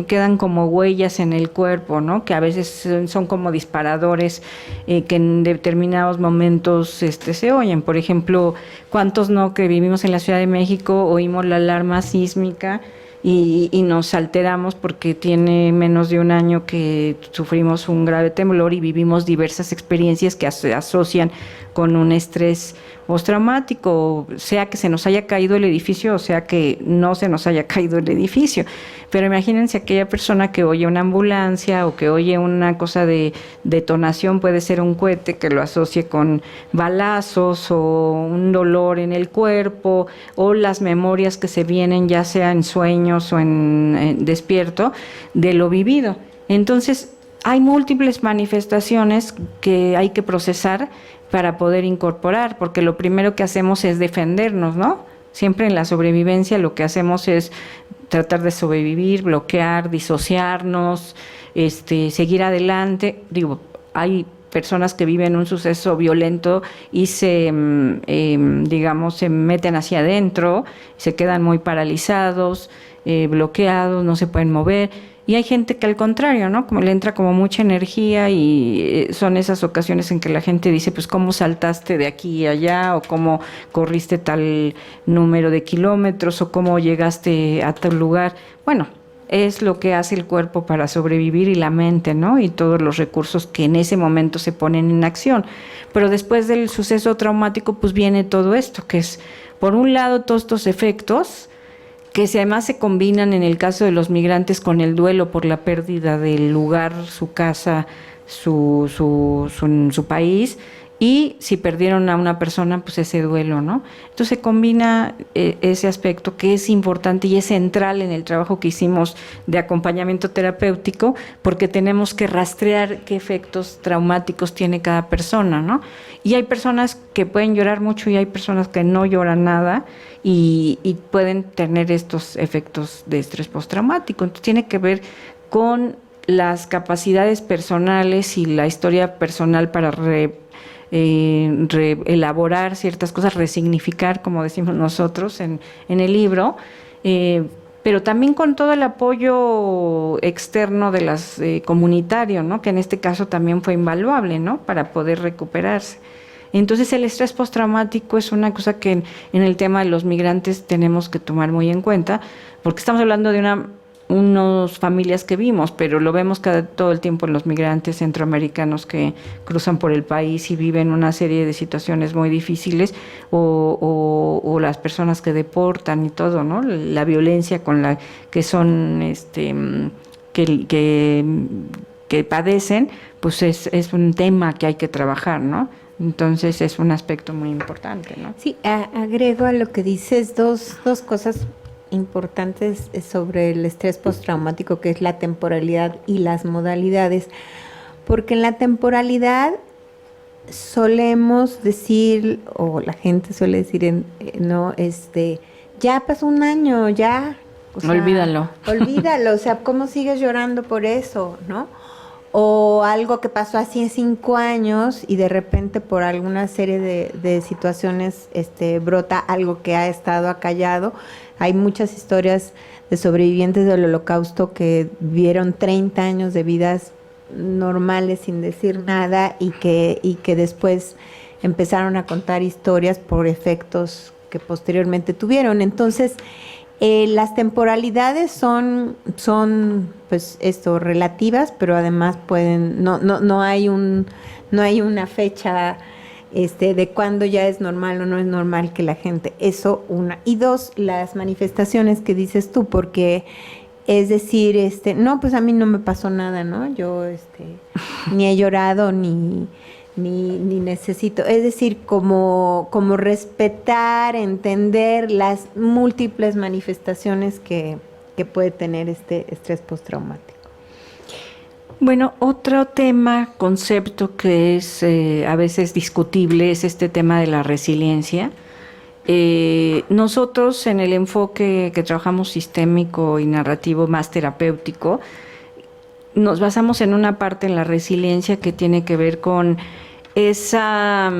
quedan como huellas en el cuerpo, ¿no? Que a veces son como disparadores que en determinados momentos se oyen. Por ejemplo, ¿cuántos no que vivimos en la Ciudad de México oímos la alarma sísmica y nos alteramos porque tiene menos de un año que sufrimos un grave temblor y vivimos diversas experiencias que se asocian con un estrés postraumático, sea que se nos haya caído el edificio o sea que no se nos haya caído el edificio? Pero imagínense aquella persona que oye una ambulancia o que oye una cosa de detonación, puede ser un cohete, que lo asocie con balazos o un dolor en el cuerpo, o las memorias que se vienen ya sea en sueños o en despierto de lo vivido. Entonces hay múltiples manifestaciones que hay que procesar para poder incorporar, porque lo primero que hacemos es defendernos, ¿no? Siempre en la sobrevivencia lo que hacemos es tratar de sobrevivir, bloquear, disociarnos, seguir adelante. Digo, hay personas que viven un suceso violento y digamos, se meten hacia adentro, se quedan muy paralizados, bloqueados, no se pueden mover. Y hay gente que al contrario, ¿no? Como le entra como mucha energía y son esas ocasiones en que la gente dice, pues, ¿cómo saltaste de aquí a allá? O ¿cómo corriste tal número de kilómetros? O ¿cómo llegaste a tal lugar? Bueno, es lo que hace el cuerpo para sobrevivir y la mente, ¿no? Y todos los recursos que en ese momento se ponen en acción. Pero después del suceso traumático, pues viene todo esto, que es, por un lado, todos estos efectos que además se combinan en el caso de los migrantes con el duelo por la pérdida del lugar, su casa, su país, y si perdieron a una persona, pues ese duelo, ¿no? Entonces se combina ese aspecto que es importante y es central en el trabajo que hicimos de acompañamiento terapéutico, porque tenemos que rastrear qué efectos traumáticos tiene cada persona, ¿no? Y hay personas que pueden llorar mucho y hay personas que no lloran nada y pueden tener estos efectos de estrés postraumático. Entonces tiene que ver con las capacidades personales y la historia personal para elaborar ciertas cosas, resignificar, como decimos nosotros en el libro, pero también con todo el apoyo externo de las comunitario, ¿no? Que en este caso también fue invaluable, ¿no? Para poder recuperarse. Entonces el estrés postraumático es una cosa que en el tema de los migrantes tenemos que tomar muy en cuenta, porque estamos hablando de unas familias que vimos, pero lo vemos todo el tiempo en los migrantes centroamericanos que cruzan por el país y viven una serie de situaciones muy difíciles, o las personas que deportan y todo, ¿no? La violencia con la que son, que padecen, pues es un tema que hay que trabajar, ¿no? Entonces es un aspecto muy importante, ¿no? Sí, agrego a lo que dices dos cosas importantes sobre el estrés postraumático, que es la temporalidad y las modalidades, porque en la temporalidad solemos decir, o la gente suele decir, no, ya pasó un año, ya O sea, Olvídalo. Olvídalo, o sea, ¿cómo sigues llorando por eso, no? O algo que pasó hace 5 años y de repente por alguna serie de situaciones brota algo que ha estado acallado. Hay muchas historias de sobrevivientes del Holocausto que vivieron 30 años de vidas normales sin decir nada y que después empezaron a contar historias por efectos que posteriormente tuvieron. Entonces, las temporalidades son pues relativas, pero además no hay una fecha de cuándo ya es normal o no es normal que la gente, eso una. Y dos, las manifestaciones que dices tú, porque es decir, no, pues a mí no me pasó nada, ¿no? Yo ni he llorado ni necesito, es decir, como respetar, entender las múltiples manifestaciones que puede tener este estrés postraumático. Bueno, otro tema, concepto que es a veces discutible es este tema de la resiliencia. Nosotros en el enfoque que trabajamos sistémico y narrativo más terapéutico, nos basamos en una parte en la resiliencia que tiene que ver con esa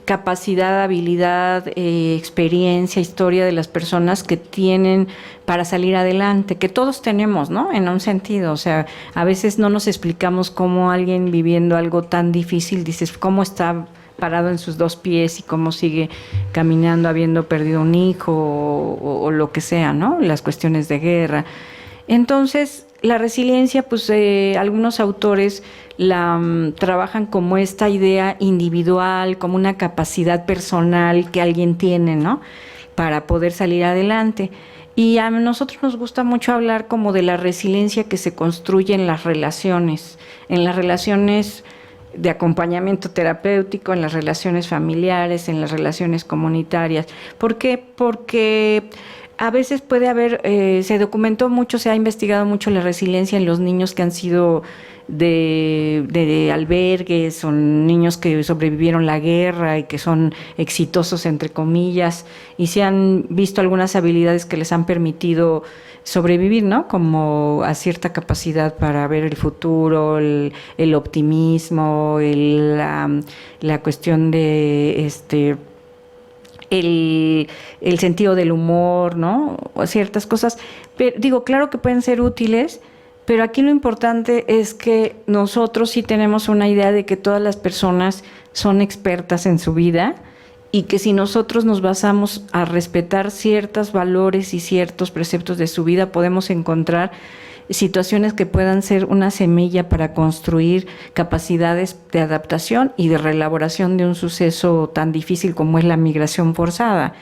capacidad, habilidad, experiencia, historia de las personas que tienen para salir adelante, que todos tenemos, ¿no? En un sentido, o sea, a veces no nos explicamos cómo alguien viviendo algo tan difícil, dices, cómo está parado en sus 2 pies y cómo sigue caminando habiendo perdido un hijo o lo que sea, ¿no? Las cuestiones de guerra. Entonces, la resiliencia, pues algunos autores la trabajan como esta idea individual, como una capacidad personal que alguien tiene, ¿no? Para poder salir adelante. Y a nosotros nos gusta mucho hablar como de la resiliencia que se construye en las relaciones de acompañamiento terapéutico, en las relaciones familiares, en las relaciones comunitarias. ¿Por qué? Porque a veces puede haber, se documentó mucho, se ha investigado mucho la resiliencia en los niños que han sido de albergues, son niños que sobrevivieron la guerra y que son exitosos, entre comillas, y se han visto algunas habilidades que les han permitido sobrevivir, ¿no? Como a cierta capacidad para ver el futuro, el optimismo, la cuestión de el sentido del humor, ¿no? O ciertas cosas. Pero, digo, claro que pueden ser útiles, pero aquí lo importante es que nosotros sí tenemos una idea de que todas las personas son expertas en su vida y que si nosotros nos basamos a respetar ciertos valores y ciertos preceptos de su vida, podemos encontrar situaciones que puedan ser una semilla para construir capacidades de adaptación y de reelaboración de un suceso tan difícil como es la migración forzada.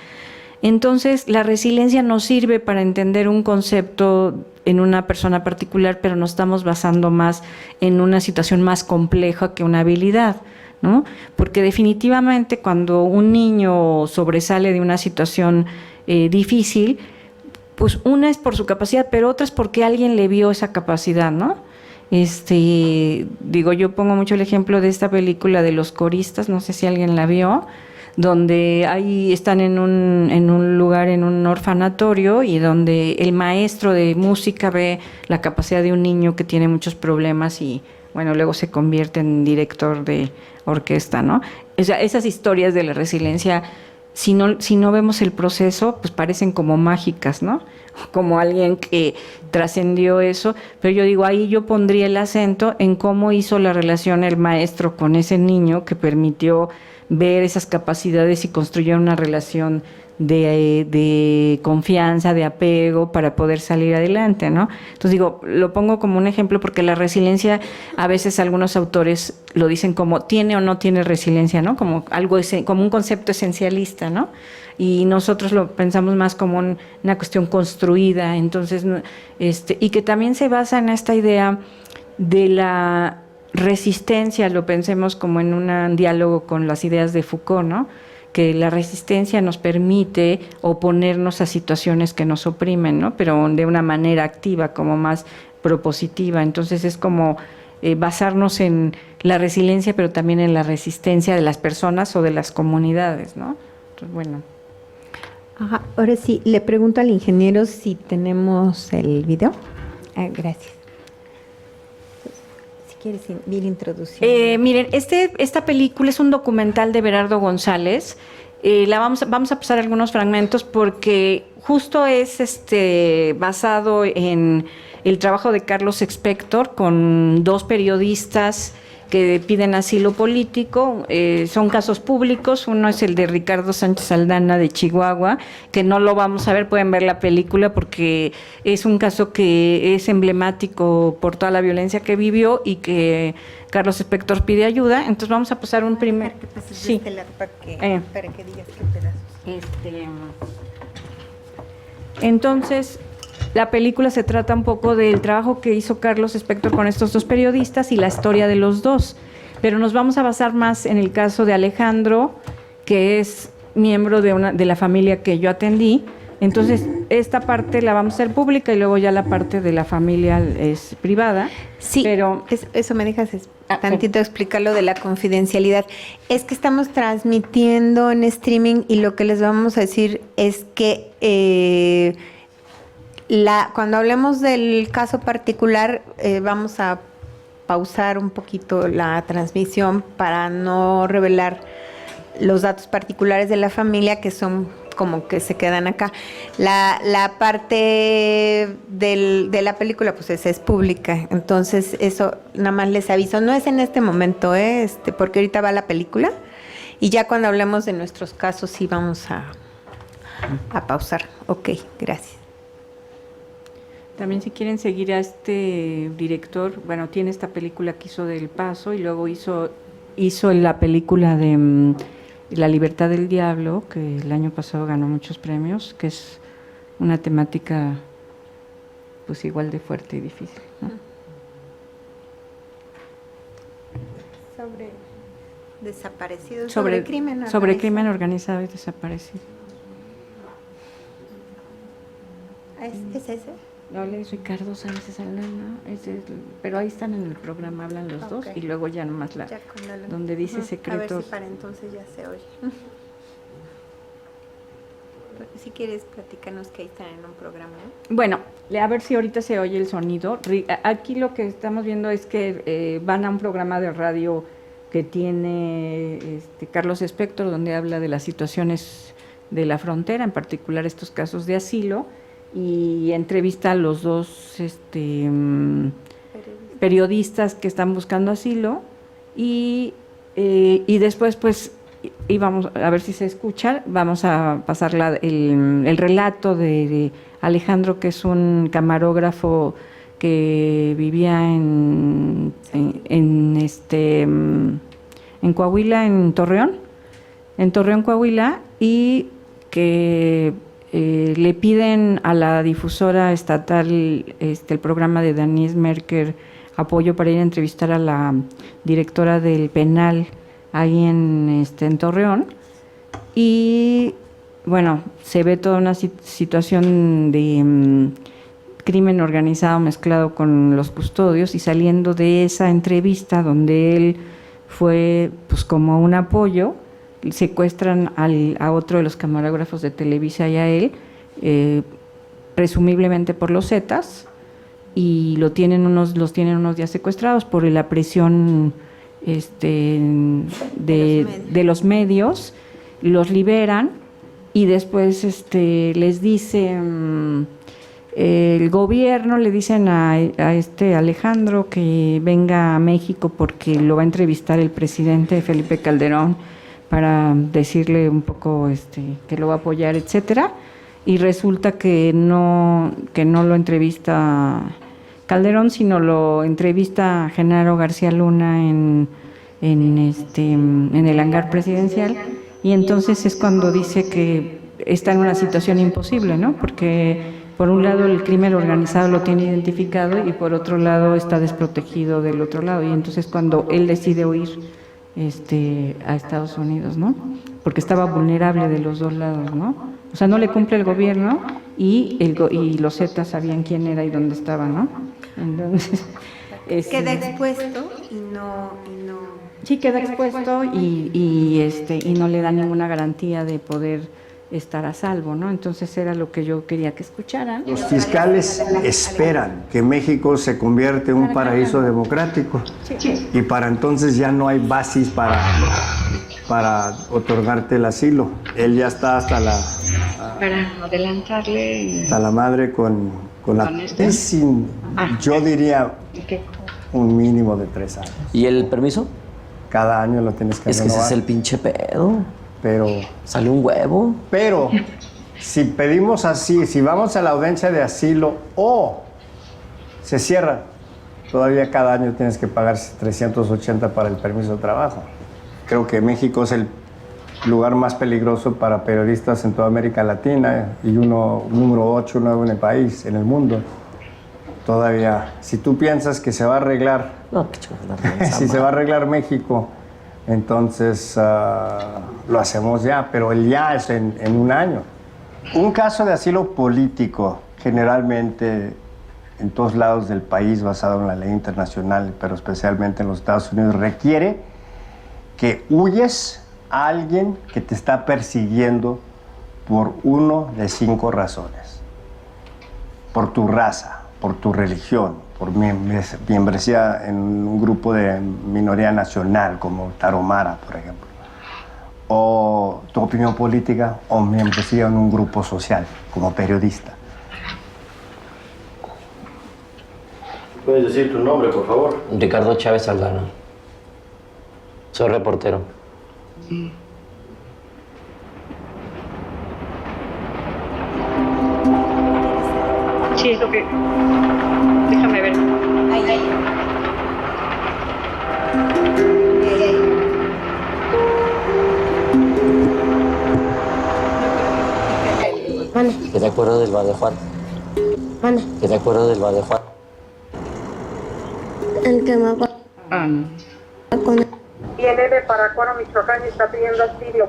Entonces, la resiliencia nos sirve para entender un concepto en una persona particular, pero nos estamos basando más en una situación más compleja que una habilidad, ¿no? Porque definitivamente cuando un niño sobresale de una situación difícil, pues una es por su capacidad, pero otra es porque alguien le vio esa capacidad, ¿no? Digo, yo pongo mucho el ejemplo de esta película de Los Coristas, no sé si alguien la vio, donde ahí están en un lugar, en un orfanatorio, y donde el maestro de música ve la capacidad de un niño que tiene muchos problemas y, bueno, luego se convierte en director de orquesta, ¿no? O sea, esas historias de la resiliencia, si no vemos el proceso, pues parecen como mágicas, ¿no? Como alguien que trascendió eso, pero yo digo, ahí yo pondría el acento en cómo hizo la relación el maestro con ese niño que permitió ver esas capacidades y construir una relación de confianza, de apego para poder salir adelante, ¿no? Entonces digo, lo pongo como un ejemplo porque la resiliencia, a veces algunos autores lo dicen como tiene o no tiene resiliencia, ¿no? Como como un concepto esencialista, ¿no? Y nosotros lo pensamos más como una cuestión construida, entonces, y que también se basa en esta idea de la resistencia, lo pensemos como en un diálogo con las ideas de Foucault, ¿no? Que la resistencia nos permite oponernos a situaciones que nos oprimen, ¿no? Pero de una manera activa, como más propositiva. Entonces es como basarnos en la resiliencia, pero también en la resistencia de las personas o de las comunidades, ¿no? Entonces, bueno. Ajá, ahora sí, le pregunto al ingeniero si tenemos el video. Gracias. Si quieres ir introduciendo. Miren, esta película es un documental de Berardo González. Vamos a pasar algunos fragmentos porque justo es basado en el trabajo de Carlos Expector con dos periodistas que piden asilo político. Son casos públicos. Uno es el de Ricardo Sánchez Aldana de Chihuahua, que no lo vamos a ver, pueden ver la película porque es un caso que es emblemático por toda la violencia que vivió y que Carlos Expector pide ayuda. Entonces vamos a pasar un primer... Sí. Para que digas qué pedazos. Entonces, la película se trata un poco del trabajo que hizo Carlos Expector con estos dos periodistas y la historia de los dos. Pero nos vamos a basar más en el caso de Alejandro, que es miembro de la familia que yo atendí. Entonces, esta parte la vamos a hacer pública y luego ya la parte de la familia es privada. Sí, pero eso me dejas tantito explicar lo de la confidencialidad. Es que estamos transmitiendo en streaming y lo que les vamos a decir es que cuando hablemos del caso particular vamos a pausar un poquito la transmisión para no revelar los datos particulares de la familia, que son como que se quedan acá. La parte de la película pues es pública, entonces eso nada más les aviso, no es en este momento, porque ahorita va la película y ya cuando hablemos de nuestros casos sí vamos a pausar. Ok, gracias. También si quieren seguir a este director, bueno, tiene esta película que hizo del Paso y luego hizo la película de La Libertad del Diablo, que el año pasado ganó muchos premios, que es una temática pues igual de fuerte y difícil, ¿no? Sobre desaparecidos, sobre crimen organizado. Sobre crimen organizado y desaparecido. ¿Es ese? No, es Ricardo Sánchez Aldana, pero ahí están en el programa, hablan los dos y luego ya nomás donde dice secretos. A ver si para entonces ya se oye. Si quieres, platícanos que ahí están en un programa, ¿no? Bueno, a ver si ahorita se oye el sonido. Aquí lo que estamos viendo es que van a un programa de radio que tiene Carlos Expector, donde habla de las situaciones de la frontera, en particular estos casos de asilo, y entrevista a los dos periodistas que están buscando asilo y después pues y vamos a ver si se escucha, vamos a pasar el relato de Alejandro, que es un camarógrafo que vivía en Coahuila, en Torreón, Coahuila, y que le piden a la difusora estatal el programa de Denise Merker apoyo para ir a entrevistar a la directora del penal ahí en Torreón, y bueno, se ve toda una situación de crimen organizado mezclado con los custodios, y saliendo de esa entrevista donde él fue pues como un apoyo, secuestran a otro de los camarógrafos de Televisa y a él, presumiblemente por los Zetas, y los tienen unos días secuestrados por la presión de los medios, los liberan y después les dicen, el gobierno le dicen a Alejandro que venga a México porque lo va a entrevistar el presidente Felipe Calderón para decirle un poco que lo va a apoyar, etcétera, y resulta que no lo entrevista Calderón, sino lo entrevista Genaro García Luna en el hangar presidencial, y entonces es cuando dice que está en una situación imposible, ¿no? Porque por un lado el crimen organizado lo tiene identificado y por otro lado está desprotegido del otro lado, y entonces cuando él decide huir a Estados Unidos, ¿no? Porque estaba vulnerable de los dos lados, ¿no? O sea, no le cumple el gobierno y los Zetas sabían quién era y dónde estaba, ¿no? Entonces queda expuesto y no sí, queda expuesto y no le da ninguna garantía de poder estar a salvo, ¿no? Entonces era lo que yo quería que escucharan. Los fiscales esperan que México se convierta en un paraíso democrático y para entonces ya no hay basis para otorgarte el asilo. Él ya está hasta la madre con la yo diría un mínimo de 3 años. ¿Y el permiso? Cada año lo tienes que Es que renovar. ese es el pinche pedo. Pero Sale un huevo. Pero si pedimos así, si vamos a la audiencia de asilo o se cierra, todavía cada año tienes que pagar 380 para el permiso de trabajo. Creo que México es el lugar más peligroso para periodistas en toda América Latina y número 8, 9 en el país, en el mundo. Todavía, si tú piensas que se va a arreglar, No, qué chingada. si se va a arreglar México, entonces lo hacemos ya, pero el ya es en un año. Un caso de asilo político, generalmente en todos lados del país, basado en la ley internacional, pero especialmente en los Estados Unidos, requiere que huyes a alguien que te está persiguiendo por una de 5 razones. Por tu raza, por tu religión, por membresía en un grupo de minoría nacional, como Tarahumara, por ejemplo, o tu opinión política, o membresía en un grupo social, como periodista. ¿Puedes decir tu nombre, por favor? Ricardo Chávez Saldana. Soy reportero. Sí, es lo que... Déjame ver. ¿Qué te acuerdas del Badejuan? ¿Qué te acuerdas del Badejuan? El que me va con Viene de Paracuaro, Michoacán, y está pidiendo asilo.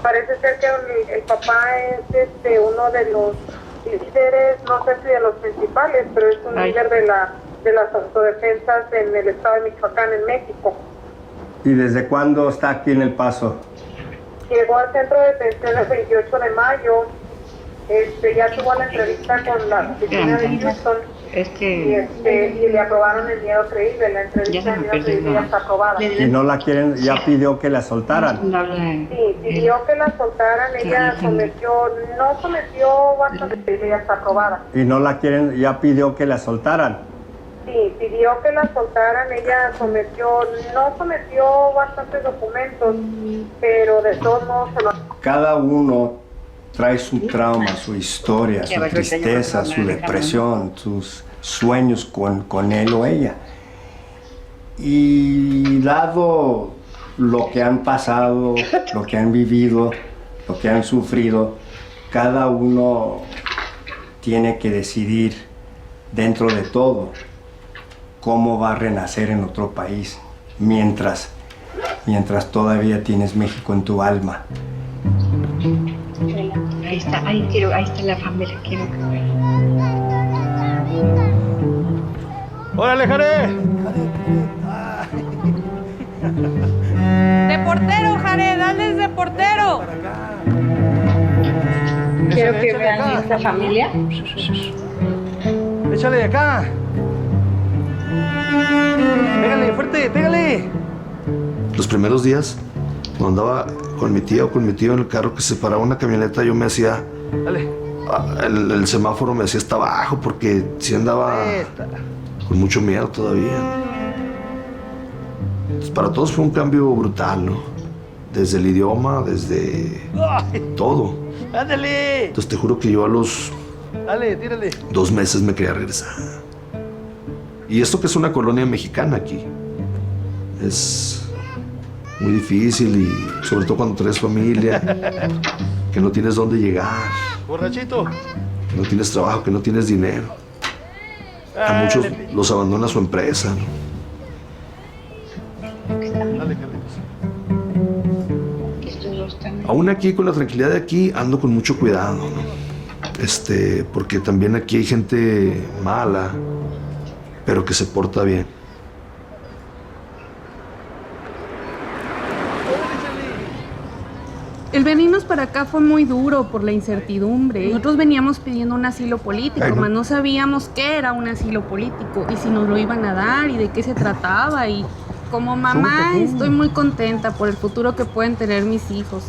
Parece ser que el papá es uno de los líderes, no sé si de los principales, pero es un líder de las autodefensas en el estado de Michoacán, en México. ¿Y desde cuándo está aquí en El Paso? Llegó al centro de detención el 28 de mayo. Ya tuvo la entrevista con la oficina de Houston y le aprobaron el miedo creíble. La entrevista de miedo creíble ya está aprobada. Y no la quieren, ya pidió que la soltaran. Sí, pidió que la soltaran. Ella no sometió bastante creíble, ya está aprobada. Y no la quieren, ya pidió que la soltaran. Sí, pidió que la soltaran. Ella no sometió bastantes documentos, pero de todos modos se lo... Cada uno trae su trauma, su historia, su tristeza, su depresión, sus sueños con él o ella. Y dado lo que han pasado, lo que han vivido, lo que han sufrido, cada uno tiene que decidir dentro de todo cómo va a renacer en otro país mientras todavía tienes México en tu alma. Ahí está la familia, quiero que vea. ¡Órale, Jare! ¡De portero, Jared! ¡Andes de portero! Quiero que vean esta familia. ¡Échale de acá! ¡Pégale, fuerte, pégale! Los primeros días, cuando andaba con mi tía o con mi tío en el carro que se paraba una camioneta, yo me hacía... Dale. El semáforo me hacía hasta abajo porque sí andaba con mucho miedo todavía. Entonces, para todos fue un cambio brutal, ¿no? Desde el idioma, desde todo. ¡Ándale! Entonces te juro que yo a los Dale, tírale. 2 meses me quería regresar. Y esto que es una colonia mexicana aquí, es muy difícil y sobre todo cuando traes familia, que no tienes dónde llegar, Borrachito. que no tienes trabajo, que no tienes dinero. A muchos los abandona su empresa, ¿no? Dale, Carlitos. Aún aquí, con la tranquilidad de aquí, ando con mucho cuidado, ¿no? Porque también aquí hay gente mala, pero que se porta bien. El venirnos para acá fue muy duro por la incertidumbre. Nosotros veníamos pidiendo un asilo político, mas no sabíamos qué era un asilo político y si nos lo iban a dar y de qué se trataba. Y como mamá estoy muy contenta por el futuro que pueden tener mis hijos.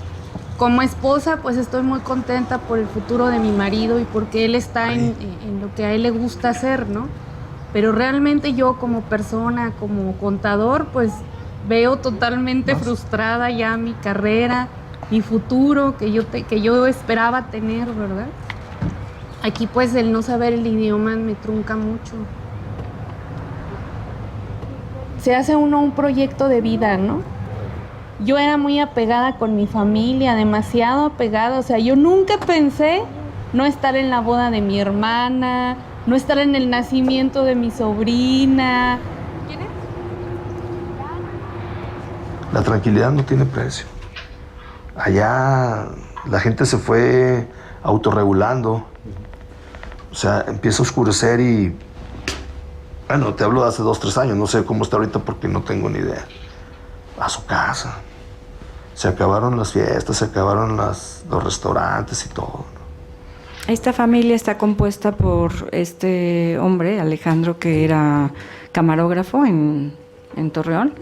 Como esposa, pues estoy muy contenta por el futuro de mi marido y porque él está en lo que a él le gusta hacer, ¿no? Pero realmente yo como persona, como contador, pues veo totalmente frustrada ya mi carrera, mi futuro que yo esperaba tener, ¿verdad? Aquí pues el no saber el idioma me trunca mucho. Se hace uno un proyecto de vida, ¿no? Yo era muy apegada con mi familia, demasiado apegada, o sea, yo nunca pensé no estar en la boda de mi hermana, no estar en el nacimiento de mi sobrina. ¿Quién es? La tranquilidad no tiene precio. Allá la gente se fue autorregulando. O sea, empieza a oscurecer y... Bueno, te hablo de hace 2, 3 años. No sé cómo está ahorita porque no tengo ni idea. A su casa. Se acabaron las fiestas, se acabaron los restaurantes y todo. Esta familia está compuesta por este hombre, Alejandro, que era camarógrafo en Torreón,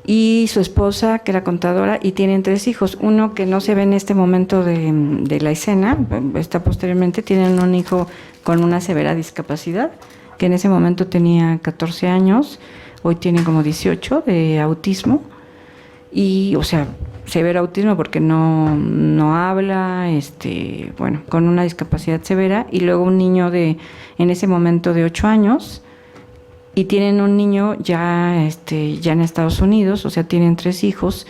y su esposa, que era contadora, y tienen 3 hijos. Uno que no se ve en este momento de la escena, está posteriormente. Tienen un hijo con una severa discapacidad, que en ese momento tenía 14 años, hoy tiene como 18, de autismo. Y, o sea, severo autismo porque no habla, bueno, con una discapacidad severa. Y luego un niño en ese momento de 8 años. Y tienen un niño ya en Estados Unidos, o sea, tienen 3 hijos.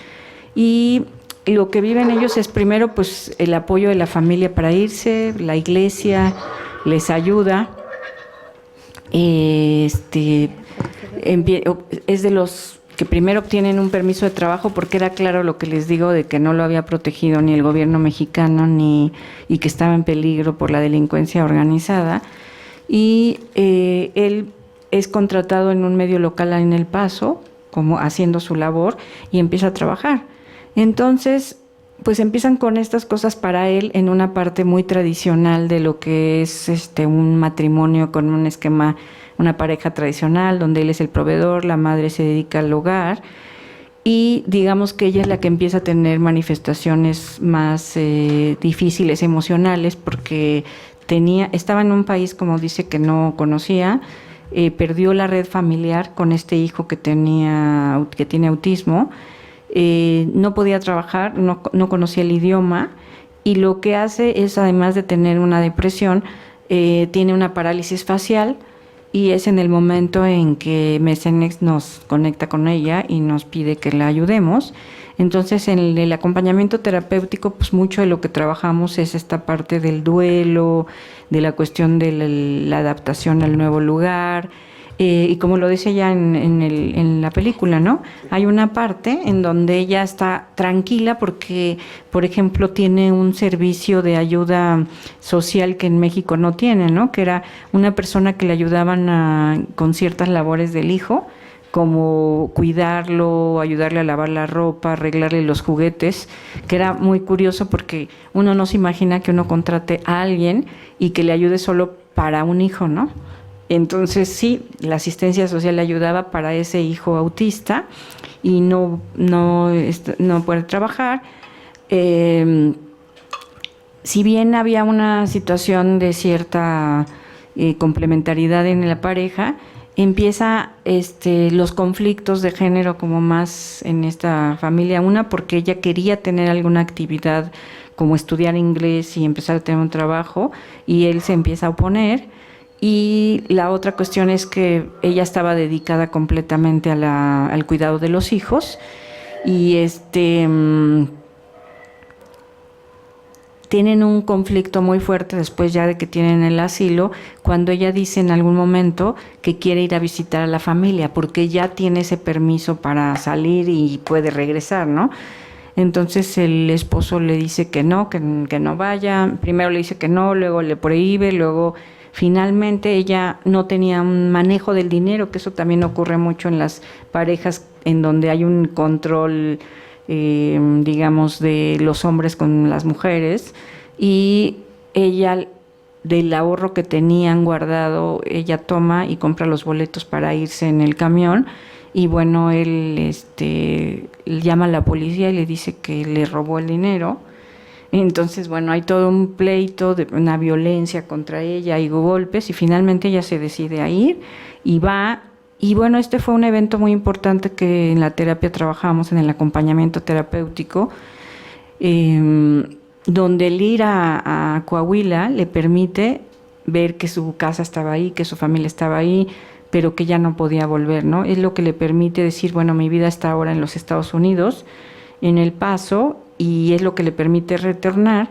Y lo que viven ellos es primero, pues, el apoyo de la familia para irse, la iglesia les ayuda. Es de los que primero obtienen un permiso de trabajo porque era claro lo que les digo de que no lo había protegido ni el gobierno mexicano y que estaba en peligro por la delincuencia organizada. Y él es contratado en un medio local en El Paso, como haciendo su labor, y empieza a trabajar. Entonces, pues empiezan con estas cosas para él en una parte muy tradicional de lo que es un matrimonio con un esquema, una pareja tradicional, donde él es el proveedor, la madre se dedica al hogar, y digamos que ella es la que empieza a tener manifestaciones más difíciles, emocionales, porque estaba en un país, como dice, que no conocía, perdió la red familiar con este hijo que tiene autismo, no podía trabajar, no conocía el idioma, y lo que hace es, además de tener una depresión, tiene una parálisis facial, y es en el momento en que Mecenex nos conecta con ella y nos pide que la ayudemos. Entonces, en el acompañamiento terapéutico, pues mucho de lo que trabajamos es esta parte del duelo, de la cuestión de la adaptación al nuevo lugar, y como lo dice ya en la película, ¿no? Hay una parte en donde ella está tranquila porque, por ejemplo, tiene un servicio de ayuda social que en México no tiene, ¿no? Que era una persona que le ayudaban con ciertas labores del hijo, como cuidarlo, ayudarle a lavar la ropa, arreglarle los juguetes, que era muy curioso porque uno no se imagina que uno contrate a alguien y que le ayude solo para un hijo, ¿no? Entonces sí, la asistencia social le ayudaba para ese hijo autista y no puede trabajar. Si bien había una situación de cierta complementariedad en la pareja, empieza los conflictos de género como más en esta familia. Una, porque ella quería tener alguna actividad como estudiar inglés y empezar a tener un trabajo, y él se empieza a oponer. Y la otra cuestión es que ella estaba dedicada completamente al cuidado de los hijos, y tienen un conflicto muy fuerte después ya de que tienen el asilo, cuando ella dice en algún momento que quiere ir a visitar a la familia porque ya tiene ese permiso para salir y puede regresar, ¿no? Entonces el esposo le dice que no vaya. Primero le dice que no, luego le prohíbe, luego finalmente ella no tenía un manejo del dinero, que eso también ocurre mucho en las parejas en donde hay un control digamos, de los hombres con las mujeres, y ella, del ahorro que tenían guardado, ella toma y compra los boletos para irse en el camión, y bueno, él llama a la policía y le dice que le robó el dinero. Entonces, bueno, hay todo un pleito, una violencia contra ella, hay golpes, y finalmente ella se decide a ir y va. Y bueno, este fue un evento muy importante que en la terapia trabajamos, en el acompañamiento terapéutico, donde el ir a Coahuila le permite ver que su casa estaba ahí, que su familia estaba ahí, pero que ya no podía volver, ¿no? Es lo que le permite decir, bueno, mi vida está ahora en los Estados Unidos, en El Paso, y es lo que le permite retornar.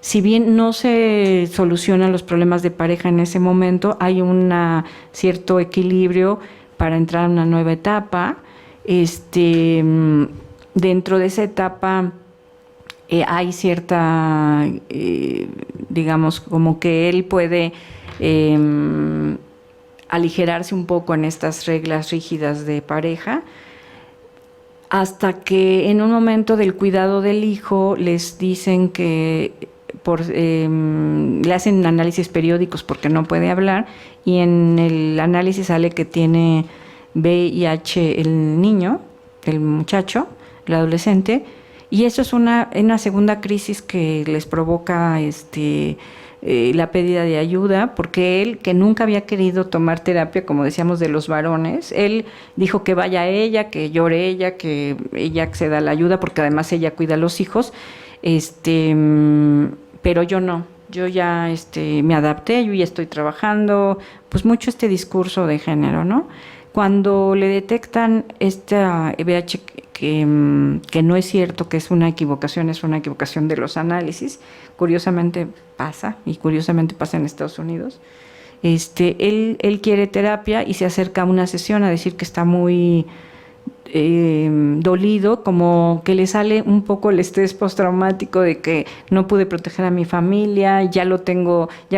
Si bien no se solucionan los problemas de pareja en ese momento, hay un cierto equilibrio para entrar a una nueva etapa. Dentro de esa etapa hay cierta, digamos, como que él puede aligerarse un poco en estas reglas rígidas de pareja, hasta que en un momento del cuidado del hijo les dicen que le hacen análisis periódicos porque no puede hablar, y en el análisis sale que tiene VIH el niño, el muchacho, el adolescente, y eso es una segunda crisis que les provoca la pérdida de ayuda, porque él, que nunca había querido tomar terapia, como decíamos, de los varones, él dijo que vaya ella, que llore ella, que ella acceda a la ayuda, porque además ella cuida a los hijos, pero yo no, yo ya me adapté, yo ya estoy trabajando, pues mucho este discurso de género, ¿no? Cuando le detectan esta VIH, que no es cierto, que es una equivocación de los análisis, curiosamente pasa, y curiosamente pasa en Estados Unidos, él quiere terapia y se acerca a una sesión a decir que está muy dolido, como que le sale un poco el estrés postraumático de que no pude proteger a mi familia, ya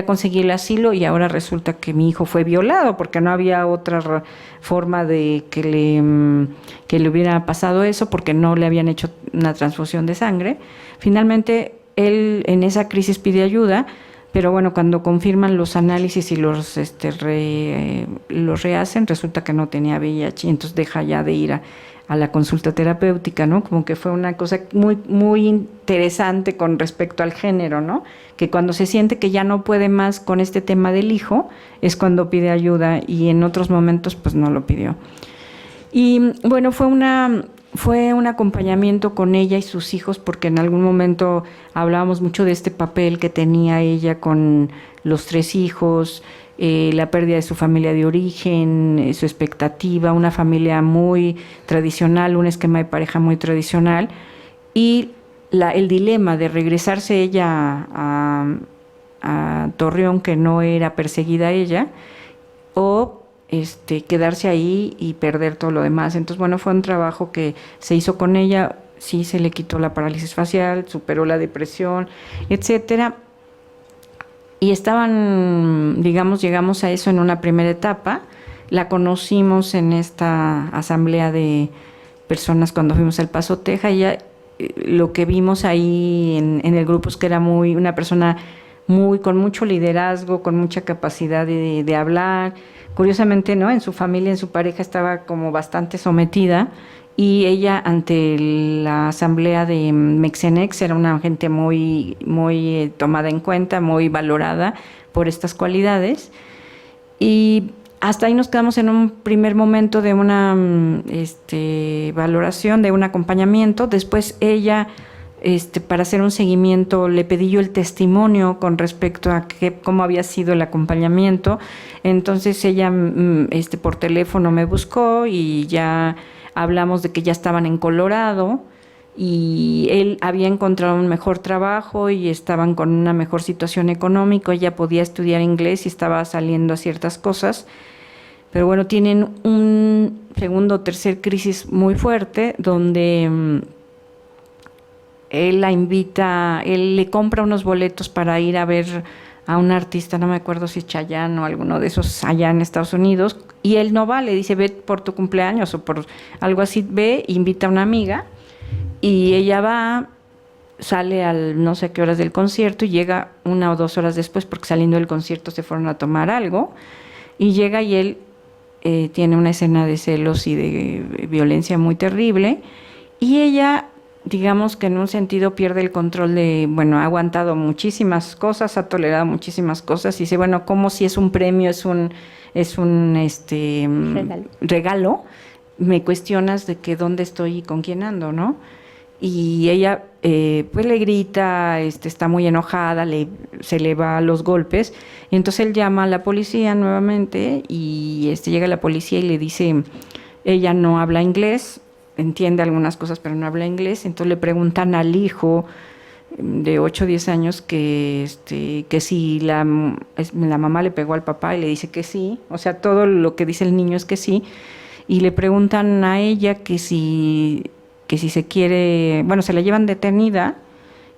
conseguí el asilo y ahora resulta que mi hijo fue violado, porque no había otra forma de que le hubiera pasado eso, porque no le habían hecho una transfusión de sangre. Finalmente él en esa crisis pide ayuda, pero bueno, cuando confirman los análisis y los rehacen, resulta que no tenía VIH, y entonces deja ya de ir a la consulta terapéutica, ¿no? Como que fue una cosa muy, muy interesante con respecto al género, ¿no? Que cuando se siente que ya no puede más con este tema del hijo, es cuando pide ayuda, y en otros momentos pues no lo pidió. Y bueno, fue un acompañamiento con ella y sus hijos, porque en algún momento hablábamos mucho de este papel que tenía ella con los 3 hijos, la pérdida de su familia de origen, su expectativa, una familia muy tradicional, un esquema de pareja muy tradicional, y el dilema de regresarse ella a Torreón, que no era perseguida ella, o quedarse ahí y perder todo lo demás. Entonces, bueno, fue un trabajo que se hizo con ella, sí se le quitó la parálisis facial, superó la depresión, etcétera. Y llegamos a eso en una primera etapa. La conocimos en esta asamblea de personas cuando fuimos al Paso, Texas. Ella, lo que vimos ahí en el grupo es que era una persona con mucho liderazgo, con mucha capacidad de hablar. Curiosamente, ¿no? En su familia, en su pareja estaba como bastante sometida, y ella ante la asamblea de Mexenex era una gente muy, muy tomada en cuenta, muy valorada por estas cualidades, y hasta ahí nos quedamos en un primer momento de una valoración, de un acompañamiento. Después ella, para hacer un seguimiento, le pedí yo el testimonio con respecto a cómo había sido el acompañamiento. Entonces ella por teléfono me buscó y ya hablamos de que ya estaban en Colorado y él había encontrado un mejor trabajo y estaban con una mejor situación económica. Ella podía estudiar inglés y estaba saliendo a ciertas cosas, pero bueno, tienen un segundo o tercer crisis muy fuerte donde él le compra unos boletos para ir a ver a un artista, no me acuerdo si Chayanne o alguno de esos allá en Estados Unidos, y él no va, le dice, ve por tu cumpleaños o por algo así, ve, invita a una amiga, y ella va, sale al no sé qué horas del concierto y llega 1 o 2 horas después, porque saliendo del concierto se fueron a tomar algo, y llega y él tiene una escena de celos y de violencia muy terrible, y ella, digamos que en un sentido pierde el control de, bueno, ha aguantado muchísimas cosas, ha tolerado muchísimas cosas, y dice, bueno, como si es un premio, es un regalo, me cuestionas de que dónde estoy y con quién ando, ¿no? Y ella pues le grita, está muy enojada, se le va a los golpes, y entonces él llama a la policía nuevamente, y llega la policía y le dice, ella no habla inglés, entiende algunas cosas pero no habla inglés, entonces le preguntan al hijo de 8 o 10 años que si la mamá le pegó al papá, y le dice que sí, o sea, todo lo que dice el niño es que sí, y le preguntan a ella que si se quiere, bueno, se la llevan detenida,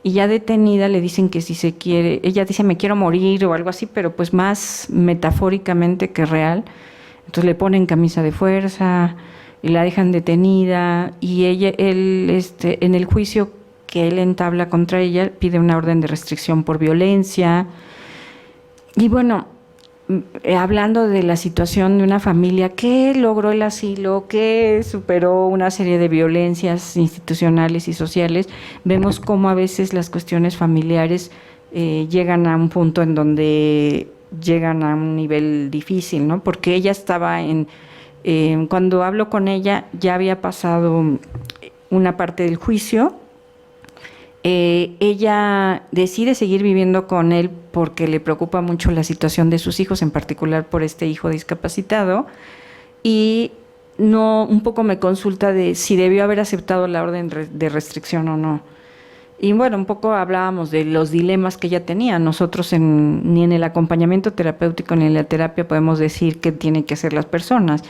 y ya detenida le dicen que si se quiere, ella dice me quiero morir o algo así, pero pues más metafóricamente que real, entonces le ponen camisa de fuerza y la dejan detenida, y él en el juicio que él entabla contra ella pide una orden de restricción por violencia. Y bueno, hablando de la situación de una familia que logró el asilo, que superó una serie de violencias institucionales y sociales, vemos cómo a veces las cuestiones familiares llegan a un punto en donde llegan a un nivel difícil, ¿no? Porque ella estaba cuando hablo con ella ya había pasado una parte del juicio. Ella decide seguir viviendo con él porque le preocupa mucho la situación de sus hijos, en particular por este hijo discapacitado, y un poco me consulta de si debió haber aceptado la orden de restricción o no. Y bueno, un poco hablábamos de los dilemas que ella tenía. Nosotros ni en el acompañamiento terapéutico ni en la terapia podemos decir qué tienen que hacer las personas,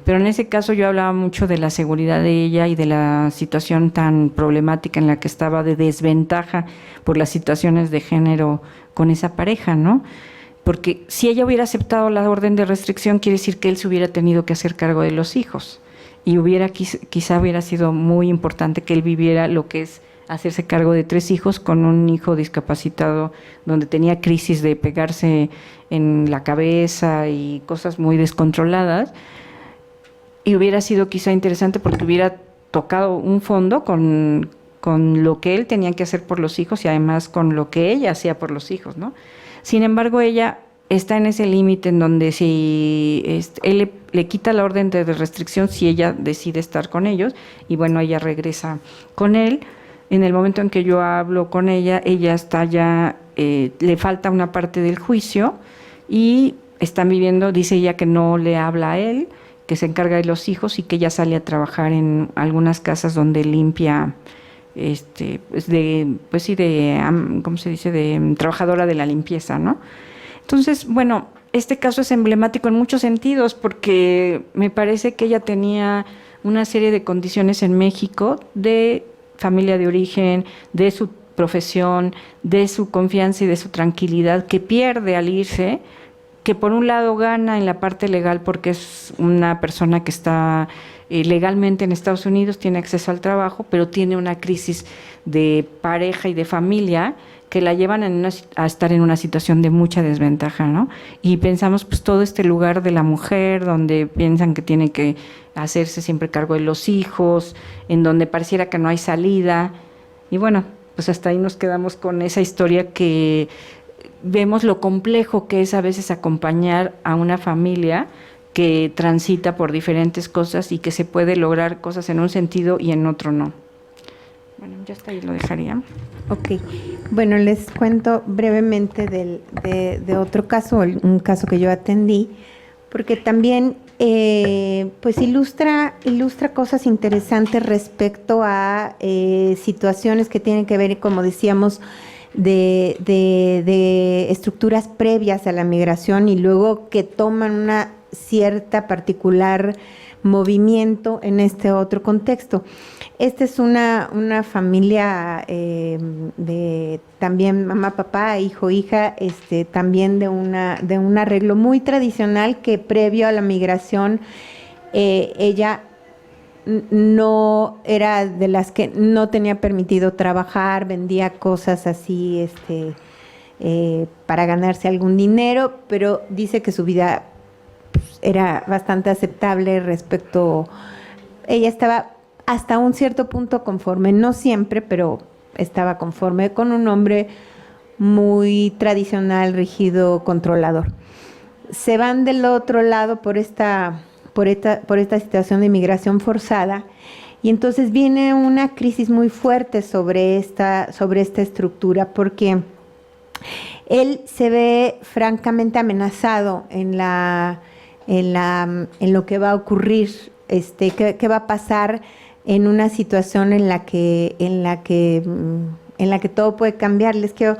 pero en ese caso yo hablaba mucho de la seguridad de ella y de la situación tan problemática en la que estaba, de desventaja por las situaciones de género con esa pareja, ¿no? Porque si ella hubiera aceptado la orden de restricción, quiere decir que él se hubiera tenido que hacer cargo de los hijos, y quizá hubiera sido muy importante que él viviera lo que es hacerse cargo de 3 hijos con un hijo discapacitado, donde tenía crisis de pegarse en la cabeza y cosas muy descontroladas, y hubiera sido quizá interesante porque hubiera tocado un fondo con lo que él tenía que hacer por los hijos y además con lo que ella hacía por los hijos, ¿no? Sin embargo, ella está en ese límite en donde si él le quita la orden de restricción, si ella decide estar con ellos, y bueno, ella regresa con él. En el momento en que yo hablo con ella está ya, le falta una parte del juicio, y están viviendo, dice ella que no le habla a él, que se encarga de los hijos, y que ella sale a trabajar en algunas casas donde limpia, ¿cómo se dice?, de trabajadora de la limpieza, ¿no? Entonces, bueno, este caso es emblemático en muchos sentidos, porque me parece que ella tenía una serie de condiciones en México de familia de origen, de su profesión, de su confianza y de su tranquilidad, que pierde al irse, que por un lado gana en la parte legal porque es una persona que está legalmente en Estados Unidos, tiene acceso al trabajo, pero tiene una crisis de pareja y de familia que la llevan a estar en una situación de mucha desventaja, ¿no? Y pensamos, pues, todo este lugar de la mujer, donde piensan que tiene que hacerse siempre cargo de los hijos, en donde pareciera que no hay salida, y bueno, pues hasta ahí nos quedamos con esa historia, que vemos lo complejo que es a veces acompañar a una familia que transita por diferentes cosas y que se puede lograr cosas en un sentido y en otro no. Bueno, ya hasta ahí lo dejaría. Ok, bueno, les cuento brevemente de otro caso, un caso que yo atendí, porque también pues ilustra cosas interesantes respecto a situaciones que tienen que ver, como decíamos, de estructuras previas a la migración y luego que toman una cierta particular movimiento en este otro contexto. Esta es una familia de también mamá, papá, hijo, hija, también de un arreglo muy tradicional que previo a la migración ella no era de las que no tenía permitido trabajar, vendía cosas así, para ganarse algún dinero, pero dice que su vida pues, era bastante aceptable respecto. Ella estaba hasta un cierto punto conforme, no siempre, pero estaba conforme con un hombre muy tradicional, rígido, controlador. Se van del otro lado por esta situación de inmigración forzada, y entonces viene una crisis muy fuerte sobre esta estructura, porque él se ve francamente amenazado en lo que va a ocurrir, qué va a pasar en una situación en la que todo puede cambiar. Les quiero,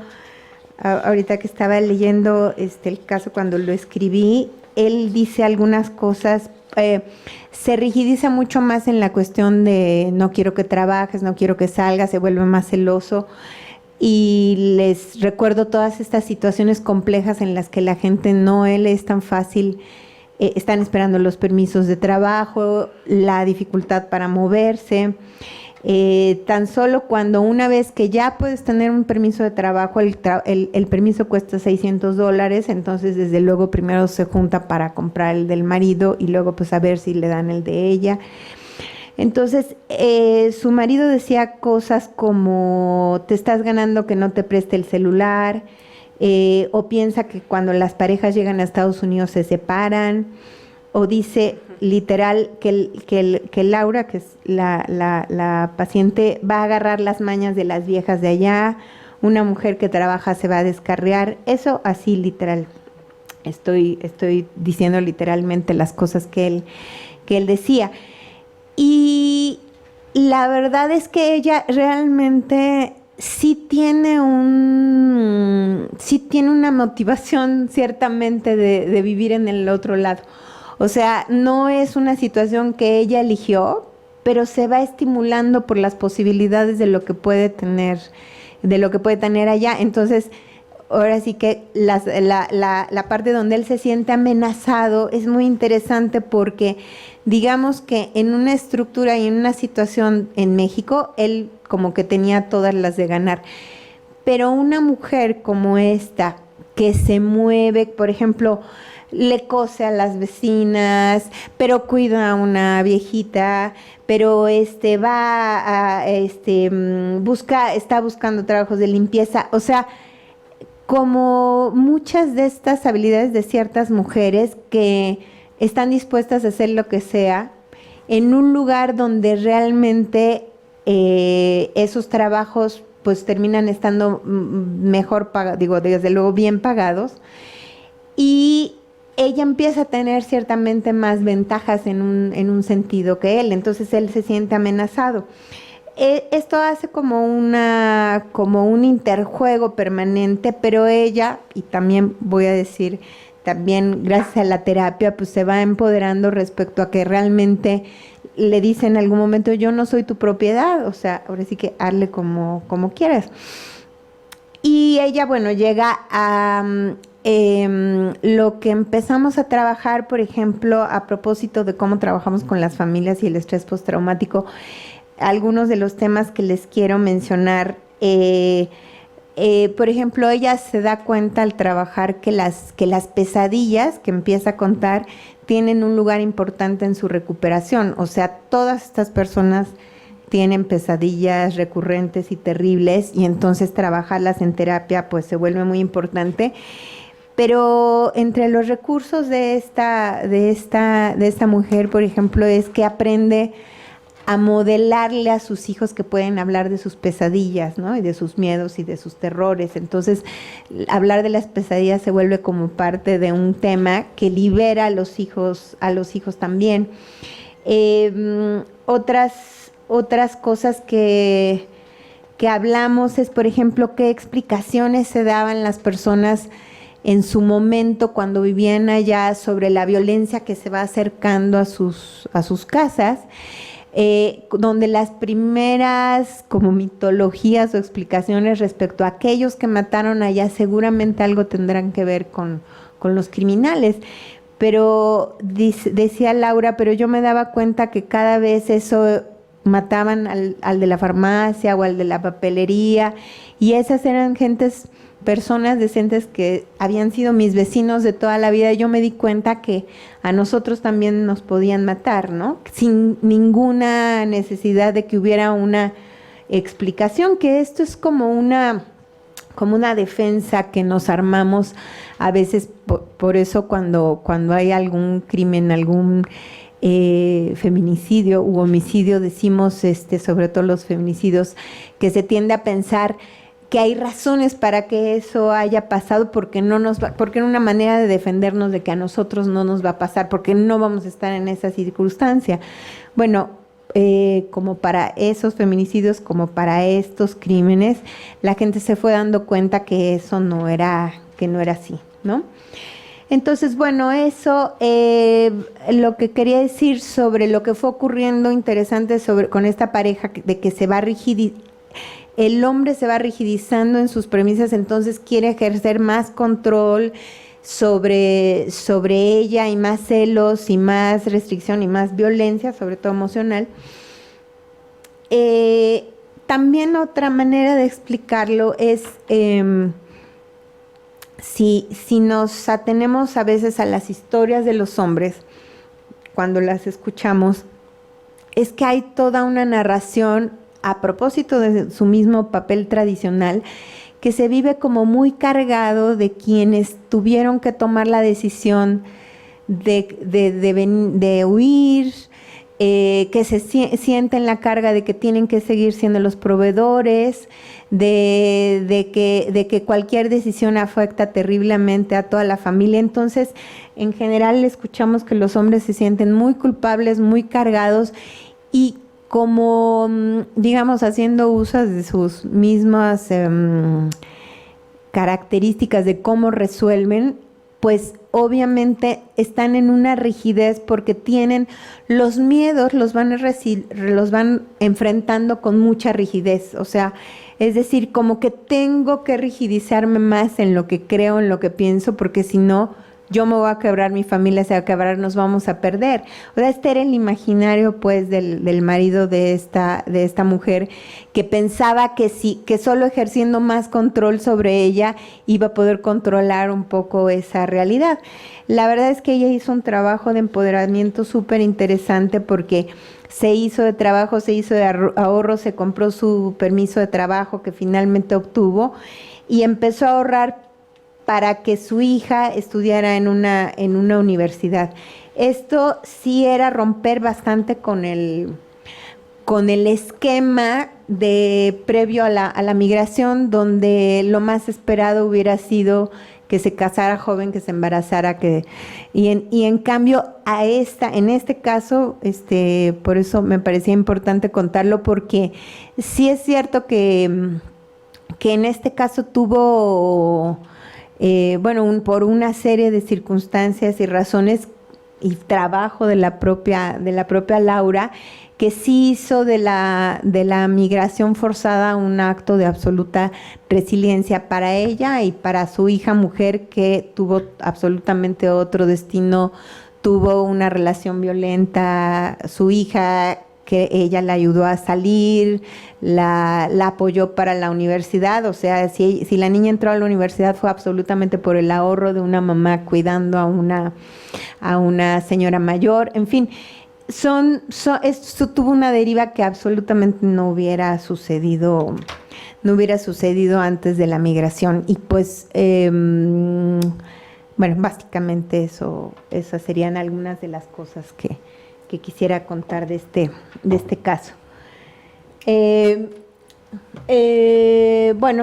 ahorita que estaba leyendo el caso cuando lo escribí, él dice algunas cosas, se rigidiza mucho más en la cuestión de no quiero que trabajes, no quiero que salgas, se vuelve más celoso. Y les recuerdo todas estas situaciones complejas en las que la gente no le es tan fácil, están esperando los permisos de trabajo, la dificultad para moverse. Tan solo cuando una vez que ya puedes tener un permiso de trabajo, el permiso cuesta $600, entonces desde luego primero se junta para comprar el del marido y luego pues a ver si le dan el de ella. Entonces su marido decía cosas como te estás ganando que no te preste el celular, o piensa que cuando las parejas llegan a Estados Unidos se separan, o dice literal que Laura, que es la paciente, va a agarrar las mañas de las viejas de allá, una mujer que trabaja se va a descarriar, eso así literal. Estoy diciendo literalmente las cosas que él decía. Y la verdad es que ella realmente sí tiene una motivación ciertamente de vivir en el otro lado. O sea, no es una situación que ella eligió, pero se va estimulando por las posibilidades de lo que puede tener allá. Entonces, ahora sí que la parte donde él se siente amenazado es muy interesante porque digamos que en una estructura y en una situación en México, él como que tenía todas las de ganar. Pero una mujer como esta, que se mueve, por ejemplo, le cose a las vecinas, pero cuida a una viejita, pero está buscando trabajos de limpieza, o sea, como muchas de estas habilidades de ciertas mujeres que están dispuestas a hacer lo que sea en un lugar donde realmente esos trabajos pues terminan estando mejor pagados, digo, desde luego bien pagados, y ella empieza a tener ciertamente más ventajas en un sentido que él, entonces él se siente amenazado. Esto hace como un interjuego permanente, pero ella, y también voy a decir, también gracias a la terapia, pues se va empoderando respecto a que realmente le dice en algún momento, yo no soy tu propiedad, o sea, ahora sí que hazle como quieras. Y ella, bueno, llega a lo que empezamos a trabajar, por ejemplo, a propósito de cómo trabajamos con las familias y el estrés postraumático, algunos de los temas que les quiero mencionar. Por ejemplo, ella se da cuenta al trabajar que las pesadillas que empieza a contar tienen un lugar importante en su recuperación. O sea, todas estas personas tienen pesadillas recurrentes y terribles, y entonces trabajarlas en terapia pues se vuelve muy importante. Pero entre los recursos de esta mujer, por ejemplo, es que aprende a modelarle a sus hijos que pueden hablar de sus pesadillas, ¿no? Y de sus miedos y de sus terrores. Entonces, hablar de las pesadillas se vuelve como parte de un tema que libera a los hijos también. Otras cosas que hablamos es, por ejemplo, qué explicaciones se daban las personas en su momento cuando vivían allá sobre la violencia que se va acercando a sus casas. Donde las primeras como mitologías o explicaciones respecto a aquellos que mataron allá seguramente algo tendrán que ver con los criminales, pero decía Laura, pero yo me daba cuenta que cada vez eso mataban al de la farmacia o al de la papelería, y esas eran personas decentes que habían sido mis vecinos de toda la vida. Yo me di cuenta que a nosotros también nos podían matar, ¿no? Sin ninguna necesidad de que hubiera una explicación, que esto es como una defensa que nos armamos a veces, por eso cuando hay algún crimen, algún feminicidio u homicidio, decimos, sobre todo los feminicidios, que se tiende a pensar que hay razones para que eso haya pasado, porque porque era una manera de defendernos de que a nosotros no nos va a pasar, porque no vamos a estar en esa circunstancia. Bueno, como para esos feminicidios, como para estos crímenes, la gente se fue dando cuenta que eso no era así, ¿no? Entonces, bueno, eso, lo que quería decir sobre lo que fue ocurriendo interesante con esta pareja, de que el hombre se va rigidizando en sus premisas, entonces quiere ejercer más control sobre ella, y más celos y más restricción y más violencia, sobre todo emocional. También otra manera de explicarlo es, si nos atenemos a veces a las historias de los hombres, cuando las escuchamos, es que hay toda una narración a propósito de su mismo papel tradicional, que se vive como muy cargado de quienes tuvieron que tomar la decisión de huir, que se sienten la carga de que tienen que seguir siendo los proveedores, de que cualquier decisión afecta terriblemente a toda la familia. Entonces, en general escuchamos que los hombres se sienten muy culpables, muy cargados, y como, digamos, haciendo uso de sus mismas características de cómo resuelven, pues obviamente están en una rigidez porque tienen los miedos, los van enfrentando con mucha rigidez. O sea, es decir, como que tengo que rigidizarme más en lo que creo, en lo que pienso, porque si no, yo me voy a quebrar, mi familia se va a quebrar, nos vamos a perder. O sea, este era el imaginario, pues, del marido de esta mujer, que pensaba que solo ejerciendo más control sobre ella iba a poder controlar un poco esa realidad. La verdad es que ella hizo un trabajo de empoderamiento súper interesante, porque se hizo de trabajo, se hizo de ahorro, se compró su permiso de trabajo que finalmente obtuvo, y empezó a ahorrar para que su hija estudiara en una universidad. Esto sí era romper bastante con el esquema previo a la migración, donde lo más esperado hubiera sido que se casara joven, que se embarazara, y en cambio en este caso, por eso me parecía importante contarlo, porque sí es cierto que en este caso tuvo por una serie de circunstancias y razones y trabajo de la propia Laura, que sí hizo de la migración forzada un acto de absoluta resiliencia para ella y para su hija mujer, que tuvo absolutamente otro destino, tuvo una relación violenta. Su hija, que ella la ayudó a salir, la apoyó para la universidad. O sea, si la niña entró a la universidad fue absolutamente por el ahorro de una mamá cuidando a una señora mayor. En fin, esto tuvo una deriva que absolutamente no hubiera sucedido antes de la migración. Y pues, básicamente esas serían algunas de las cosas que quisiera contar de este caso.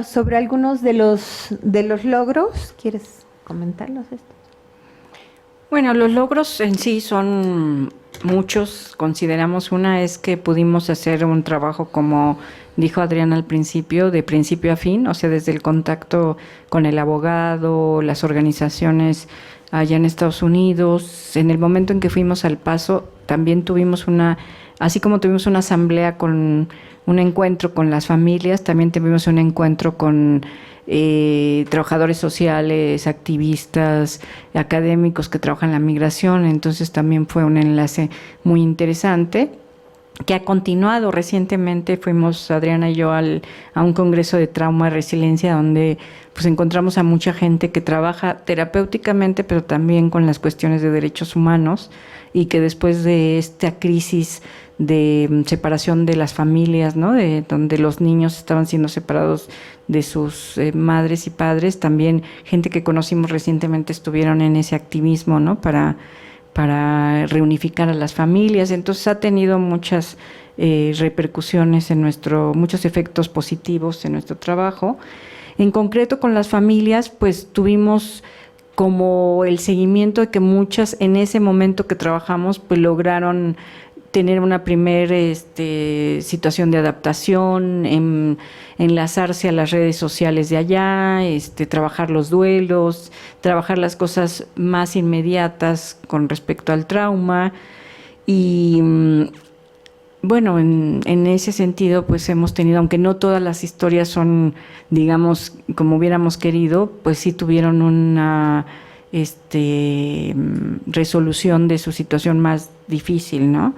Sobre algunos de los logros, ¿quieres comentarlos esto? Bueno, los logros en sí son muchos. Consideramos, una es que pudimos hacer un trabajo, como dijo Adriana al principio, de principio a fin, o sea, desde el contacto con el abogado, las organizaciones allá en Estados Unidos. En el momento en que fuimos al Paso, también tuvimos así como tuvimos una asamblea con un encuentro con las familias, también tuvimos un encuentro con trabajadores sociales, activistas, académicos que trabajan la migración. Entonces también fue un enlace muy interesante que ha continuado. Recientemente fuimos, Adriana y yo, a un congreso de trauma y resiliencia donde pues encontramos a mucha gente que trabaja terapéuticamente, pero también con las cuestiones de derechos humanos, y que después de esta crisis de separación de las familias, ¿no?, de donde los niños estaban siendo separados de sus madres y padres, también gente que conocimos recientemente estuvieron en ese activismo, ¿no?, para reunificar a las familias. Entonces ha tenido muchas repercusiones muchos efectos positivos en nuestro trabajo. En concreto con las familias, pues tuvimos como el seguimiento de que muchas en ese momento que trabajamos pues lograron tener una primera situación de adaptación, enlazarse a las redes sociales de allá, trabajar los duelos, trabajar las cosas más inmediatas con respecto al trauma. Y bueno, en ese sentido pues hemos tenido, aunque no todas las historias son, digamos, como hubiéramos querido, pues sí tuvieron una resolución de su situación más difícil, ¿no?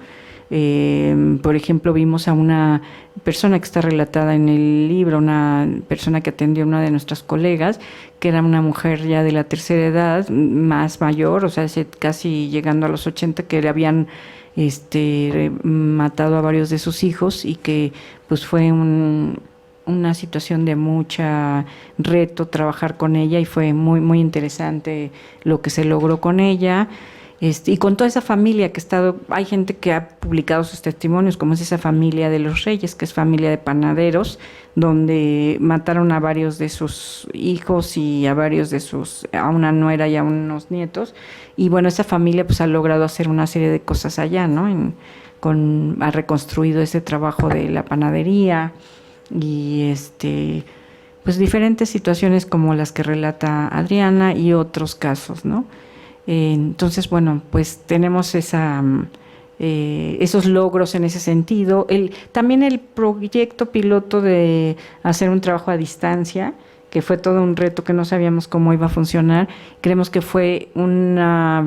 Por ejemplo, vimos a una persona que está relatada en el libro, una persona que atendió a una de nuestras colegas, que era una mujer ya de la tercera edad, más mayor, o sea, casi llegando a los 80, que le habían matado a varios de sus hijos, y que pues fue una situación de mucha reto trabajar con ella, y fue muy, muy interesante lo que se logró con ella. Y con toda esa familia que hay gente que ha publicado sus testimonios, como es esa familia de los Reyes, que es familia de panaderos, donde mataron a varios de sus hijos y a una nuera y a unos nietos. Y bueno, esa familia pues ha logrado hacer una serie de cosas allá, ¿no? Ha reconstruido ese trabajo de la panadería y pues diferentes situaciones como las que relata Adriana y otros casos, ¿no? Entonces, bueno, pues tenemos esos logros en ese sentido. También el proyecto piloto de hacer un trabajo a distancia, que fue todo un reto que no sabíamos cómo iba a funcionar. Creemos que fue una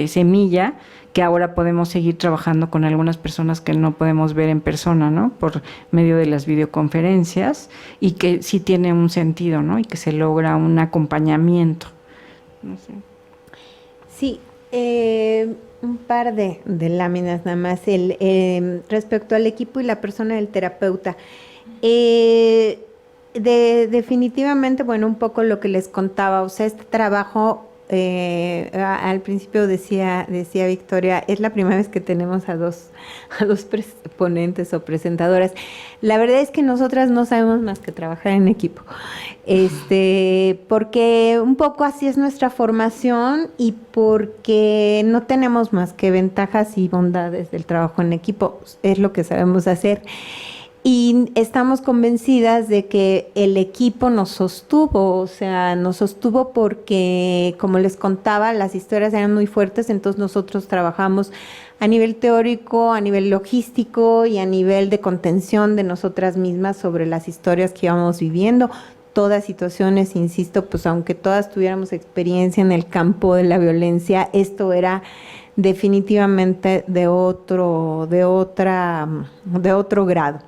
semilla que ahora podemos seguir trabajando con algunas personas que no podemos ver en persona, ¿no?, por medio de las videoconferencias, y que sí tiene un sentido, ¿no?, y que se logra un acompañamiento. No sé. Sí, un par de láminas nada más. Respecto al equipo y la persona del terapeuta, definitivamente, bueno, un poco lo que les contaba, o sea, este trabajo, al principio decía Victoria, es la primera vez que tenemos a dos ponentes o presentadoras. La verdad es que nosotras no sabemos más que trabajar en equipo, porque un poco así es nuestra formación, y porque no tenemos más que ventajas y bondades del trabajo en equipo, es lo que sabemos hacer. Y estamos convencidas de que el equipo nos sostuvo, porque, como les contaba, las historias eran muy fuertes, entonces nosotros trabajamos a nivel teórico, a nivel logístico y a nivel de contención de nosotras mismas sobre las historias que íbamos viviendo. Todas situaciones, insisto, pues aunque todas tuviéramos experiencia en el campo de la violencia, esto era definitivamente de otro grado.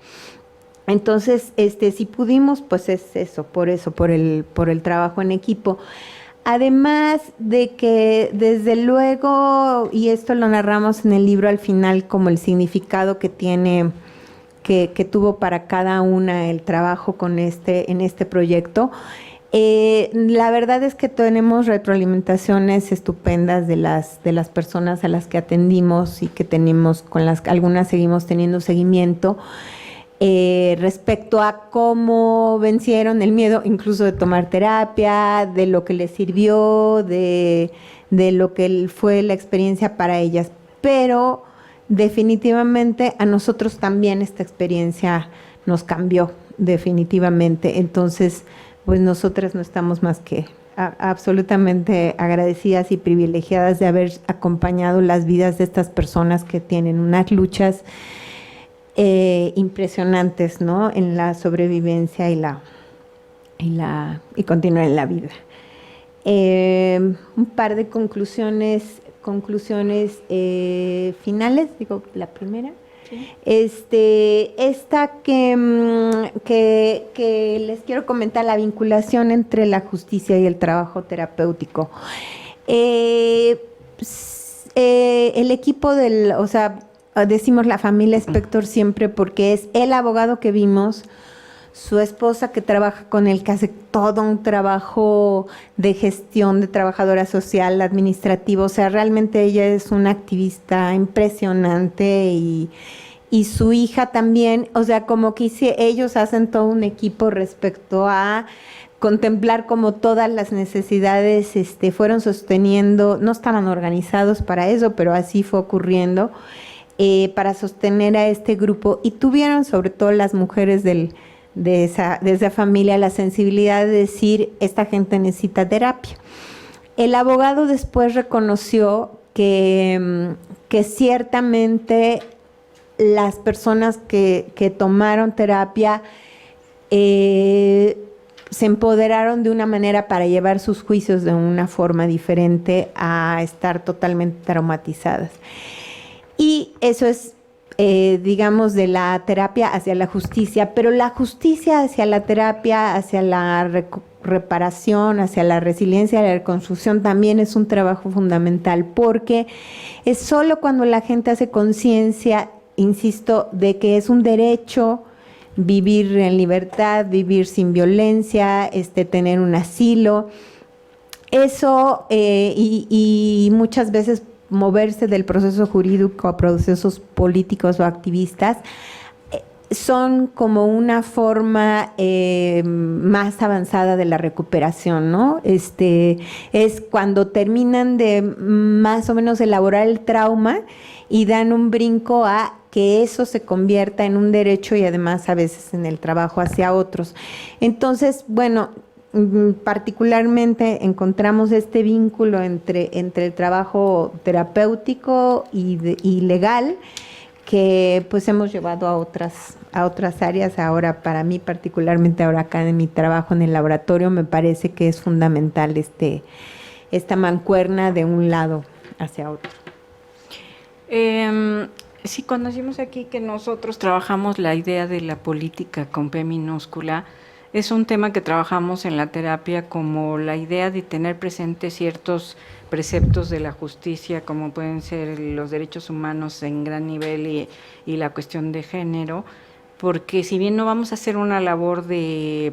Entonces, si pudimos, pues es eso, por el trabajo en equipo. Además de que, desde luego, y esto lo narramos en el libro al final como el significado que tuvo para cada una el trabajo en este proyecto. La verdad es que tenemos retroalimentaciones estupendas de las personas a las que atendimos y que algunas seguimos teniendo seguimiento, respecto a cómo vencieron el miedo, incluso de tomar terapia, de lo que les sirvió, de lo que fue la experiencia para ellas. Pero definitivamente a nosotros también esta experiencia nos cambió, definitivamente. Entonces, pues nosotras no estamos más que absolutamente agradecidas y privilegiadas de haber acompañado las vidas de estas personas que tienen unas luchas impresionantes, ¿no? En la sobrevivencia y continuar en la vida. Un par de conclusiones finales, digo, la primera. Sí. Esta que les quiero comentar, la vinculación entre la justicia y el trabajo terapéutico. El equipo decimos la familia Spector siempre porque es el abogado que vimos, su esposa que trabaja con él, que hace todo un trabajo de gestión, de trabajadora social, administrativo. O sea, realmente ella es una activista impresionante y su hija también. O sea, como que ellos hacen todo un equipo respecto a contemplar como todas las necesidades fueron sosteniendo, no estaban organizados para eso, pero así fue ocurriendo, para sostener a este grupo. Y tuvieron, sobre todo las mujeres de esa familia, la sensibilidad de decir, esta gente necesita terapia. El abogado después reconoció que ciertamente las personas que tomaron terapia se empoderaron de una manera para llevar sus juicios de una forma diferente a estar totalmente traumatizadas. Y eso es digamos, de la terapia hacia la justicia, pero la justicia hacia la terapia, hacia la reparación, hacia la resiliencia, la reconstrucción también es un trabajo fundamental, porque es solo cuando la gente hace conciencia, insisto, de que es un derecho vivir en libertad, vivir sin violencia, tener un asilo, eso y muchas veces moverse del proceso jurídico a procesos políticos o activistas, son como una forma más avanzada de la recuperación, ¿no? Es cuando terminan de más o menos elaborar el trauma y dan un brinco a que eso se convierta en un derecho y además a veces en el trabajo hacia otros. Entonces, bueno, particularmente encontramos este vínculo entre el trabajo terapéutico y legal, que pues hemos llevado a otras áreas. Ahora, para mí particularmente ahora acá en mi trabajo en el laboratorio, me parece que es fundamental esta mancuerna de un lado hacia otro. Sí, cuando decimos aquí que nosotros trabajamos la idea de la política con P minúscula, es un tema que trabajamos en la terapia como la idea de tener presente ciertos preceptos de la justicia, como pueden ser los derechos humanos en gran nivel y la cuestión de género, porque si bien no vamos a hacer una labor de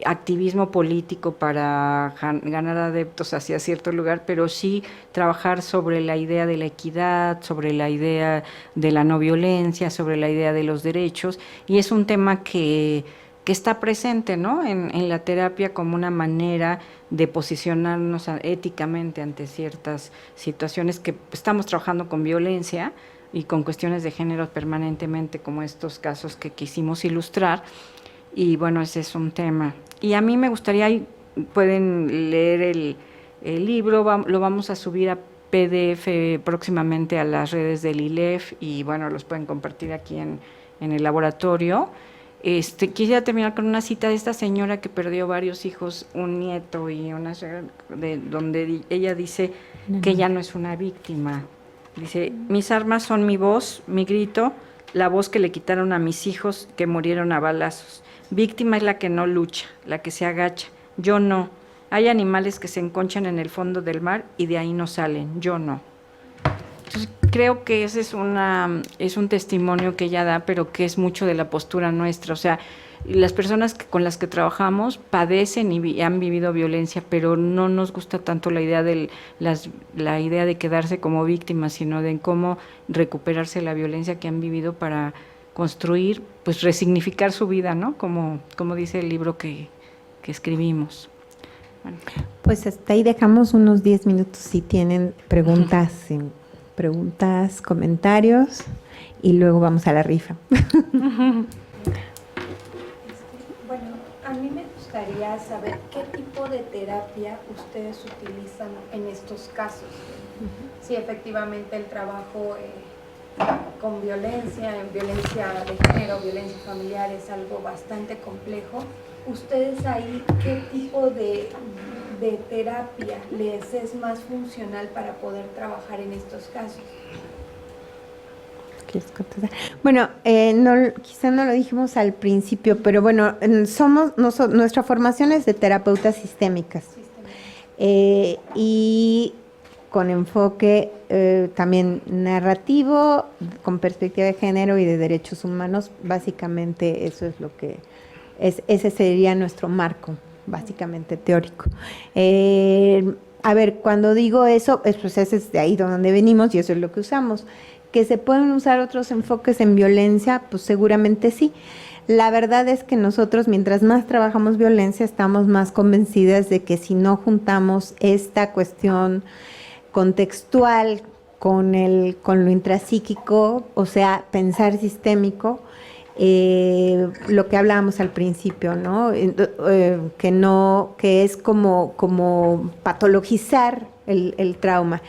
activismo político para ganar adeptos hacia cierto lugar, pero sí trabajar sobre la idea de la equidad, sobre la idea de la no violencia, sobre la idea de los derechos, y es un tema que está presente, ¿no?, en la terapia como una manera de posicionarnos éticamente ante ciertas situaciones que estamos trabajando con violencia y con cuestiones de género permanentemente, como estos casos que quisimos ilustrar, y bueno, ese es un tema. Y a mí me gustaría, pueden leer el libro, lo vamos a subir a PDF próximamente a las redes del ILEF y bueno, los pueden compartir aquí en el laboratorio. Quisiera terminar con una cita de esta señora que perdió varios hijos, un nieto y una suegra, donde ella dice que ella no es una víctima. Dice, mis armas son mi voz, mi grito, la voz que le quitaron a mis hijos que murieron a balazos. Víctima es la que no lucha, la que se agacha. Yo no. Hay animales que se enconchan en el fondo del mar y de ahí no salen. Yo no. Entonces, creo que ese es un testimonio que ella da, pero que es mucho de la postura nuestra. O sea, las personas con las que trabajamos padecen y han vivido violencia, pero no nos gusta tanto la idea de la idea de quedarse como víctimas, sino de cómo recuperarse la violencia que han vivido para construir, pues resignificar su vida, ¿no? Como dice el libro que escribimos. Bueno. Pues hasta ahí dejamos unos 10 minutos si tienen preguntas, comentarios, y luego vamos a la rifa. Bueno, a mí me gustaría gustaría saber qué tipo de terapia ustedes utilizan en estos casos. Si efectivamente el trabajo con violencia, en violencia de género, violencia familiar es algo bastante complejo. ¿Ustedes ahí qué tipo de terapia les es más funcional para poder trabajar en estos casos? Bueno, quizá no lo dijimos al principio, pero bueno, nuestra formación es de terapeutas sistémicas y con enfoque también narrativo, con perspectiva de género y de derechos humanos. Básicamente eso es lo que ese sería nuestro marco, básicamente teórico. A ver, cuando digo eso, pues ese es de ahí donde venimos y eso es lo que usamos. ¿Que se pueden usar otros enfoques en violencia? Pues seguramente sí. La verdad es que nosotros, mientras más trabajamos violencia, estamos más convencidas de que si no juntamos esta cuestión contextual con lo intrapsíquico, o sea, pensar sistémico, lo que hablábamos al principio, ¿no? Que es como patologizar el trauma.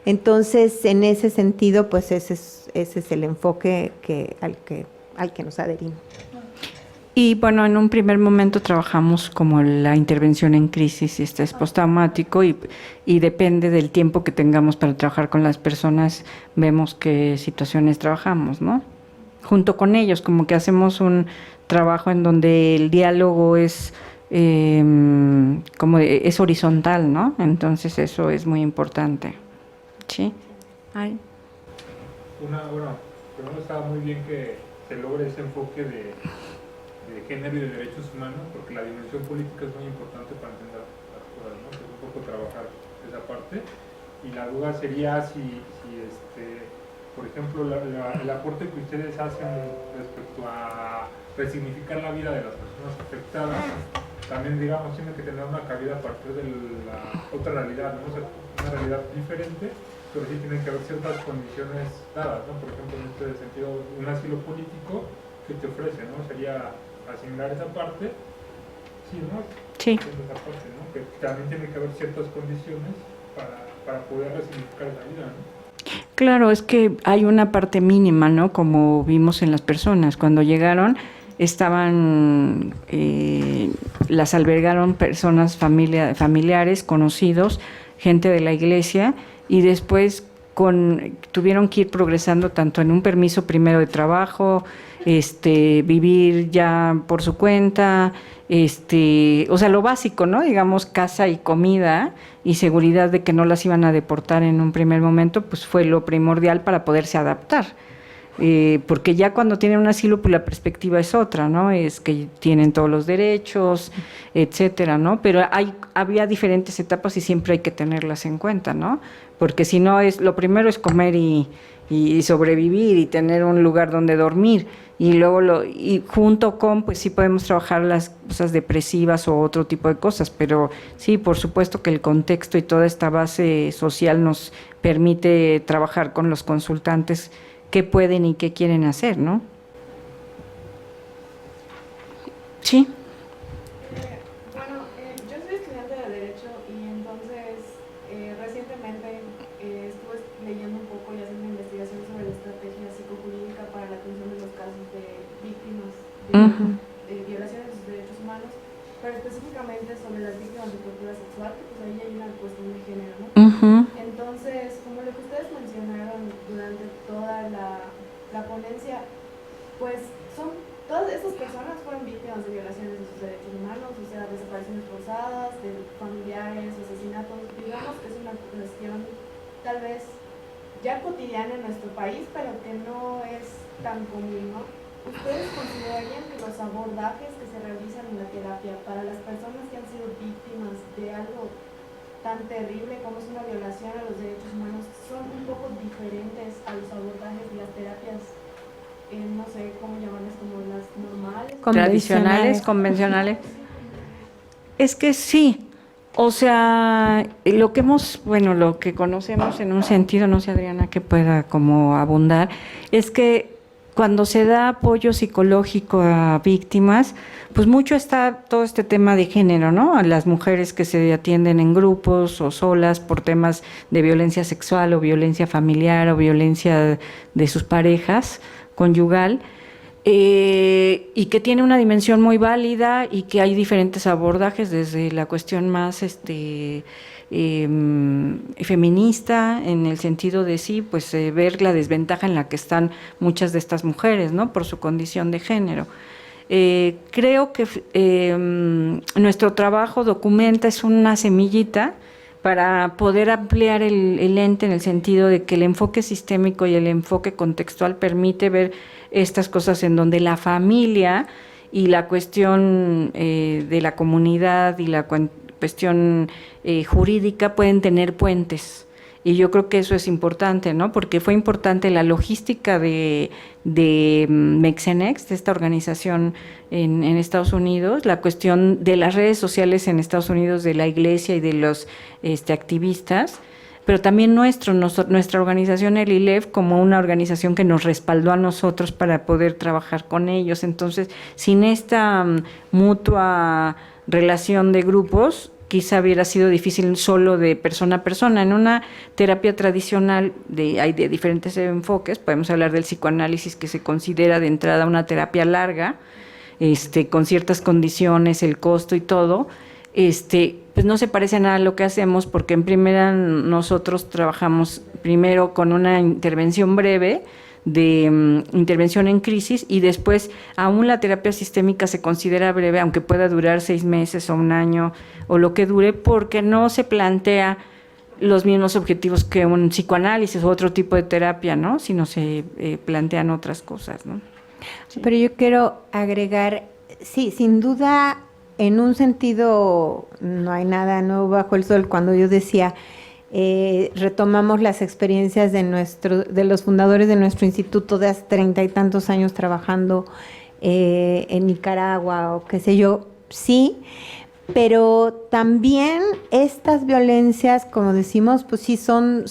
Entonces, en ese sentido, pues ese es el enfoque al que nos adherimos. Y bueno, en un primer momento trabajamos como la intervención en crisis y estrés postraumático y depende del tiempo que tengamos para trabajar con las personas, vemos qué situaciones trabajamos, ¿no? Junto con ellos, como que hacemos un trabajo en donde el diálogo es horizontal, ¿no? Entonces eso es muy importante. Sí. Ay. Primero estaba muy bien que se logre ese enfoque de género y de derechos humanos, porque la dimensión política es muy importante para entender las cosas, ¿no? Es un poco trabajar esa parte. Y la duda sería si por ejemplo, el aporte que ustedes hacen respecto a resignificar la vida de las personas afectadas, también, digamos, tiene que tener una cabida a partir de la otra realidad, ¿no? O sea, una realidad diferente, pero sí tienen que haber ciertas condiciones dadas, ¿no? Por ejemplo, en este sentido, un asilo político que te ofrece, ¿no? Sería asignar esa parte, sí, ¿no? Sí. Esa parte, ¿no? Que también tiene que haber ciertas condiciones para poder resignificar la vida, ¿no? Claro, es que hay una parte mínima, ¿no? Como vimos en las personas, cuando llegaron estaban, las albergaron personas familiares, conocidos, gente de la iglesia, y después tuvieron que ir progresando tanto en un permiso primero de trabajo, vivir ya por su cuenta, o sea, lo básico, ¿no? Digamos, casa y comida y seguridad de que no las iban a deportar en un primer momento, pues fue lo primordial para poderse adaptar. Porque ya cuando tienen un asilo, pues la perspectiva es otra, ¿no? Es que tienen todos los derechos, etcétera, ¿no? Pero había diferentes etapas y siempre hay que tenerlas en cuenta, ¿no? Porque si no, lo primero es comer y sobrevivir y tener un lugar donde dormir, y luego y junto con, pues sí podemos trabajar las cosas depresivas o otro tipo de cosas, pero sí, por supuesto que el contexto y toda esta base social nos permite trabajar con los consultantes qué pueden y qué quieren hacer, ¿no? Sí. Bueno, yo soy estudiante de Derecho y entonces recientemente estuve leyendo un poco y haciendo investigación sobre la estrategia psicojurídica para la atención de los casos de víctimas de violaciones de sus derechos humanos, pero específicamente sobre las víctimas de tortura sexual, que pues ahí hay una cuestión de género, ¿no? Entonces, como lo que ustedes mencionaron durante toda la ponencia, pues todas esas personas fueron víctimas de violaciones de sus derechos humanos, o sea, desapariciones forzadas, de familiares, asesinatos. Digamos que es una cuestión tal vez ya cotidiana en nuestro país, pero que no es tan común, ¿no? ¿Ustedes considerarían que los abordajes que se realizan en la terapia para las personas que han sido víctimas de algo tan terrible como es una violación a los derechos humanos son un poco diferentes a los abordajes de las terapias, no sé cómo llamarlas, como las normales? Tradicionales, convencionales. Es que sí, o sea, lo que conocemos en un sentido, no sé Adriana que pueda como abundar, es que cuando se da apoyo psicológico a víctimas, pues mucho está todo este tema de género, ¿no? A las mujeres que se atienden en grupos o solas por temas de violencia sexual o violencia familiar o violencia de sus parejas conyugal, y que tiene una dimensión muy válida y que hay diferentes abordajes desde la cuestión más feminista, en el sentido de sí, pues ver la desventaja en la que están muchas de estas mujeres, ¿no? Por su condición de género. Creo que nuestro trabajo documenta, es una semillita para poder ampliar el ente, en el sentido de que el enfoque sistémico y el enfoque contextual permite ver estas cosas en donde la familia y la cuestión de la comunidad y la cuestión jurídica pueden tener puentes. Y yo creo que eso es importante, ¿no? Porque fue importante la logística de Mexenex, de esta organización en Estados Unidos, la cuestión de las redes sociales en Estados Unidos, de la iglesia y de los activistas, pero también nuestra organización, el ILEF, como una organización que nos respaldó a nosotros para poder trabajar con ellos. Entonces, sin esta mutua relación de grupos, quizá hubiera sido difícil solo de persona a persona. En una terapia tradicional hay de diferentes enfoques. Podemos hablar del psicoanálisis, que se considera de entrada una terapia larga, con ciertas condiciones, el costo y todo. Pues no se parece a nada a lo que hacemos, porque en primera nosotros trabajamos primero con una intervención breve de intervención en crisis, y después aún la terapia sistémica se considera breve, aunque pueda durar 6 meses o 1 año o lo que dure, porque no se plantea los mismos objetivos que un psicoanálisis o otro tipo de terapia, ¿no? Sino se plantean otras cosas, ¿no? Sí. Pero yo quiero agregar, sí, sin duda, en un sentido no hay nada nuevo bajo el sol. Cuando yo decía retomamos las experiencias de los fundadores de nuestro instituto de hace 30 y tantos años trabajando en Nicaragua o qué sé yo, sí, pero también estas violencias, como decimos, pues sí son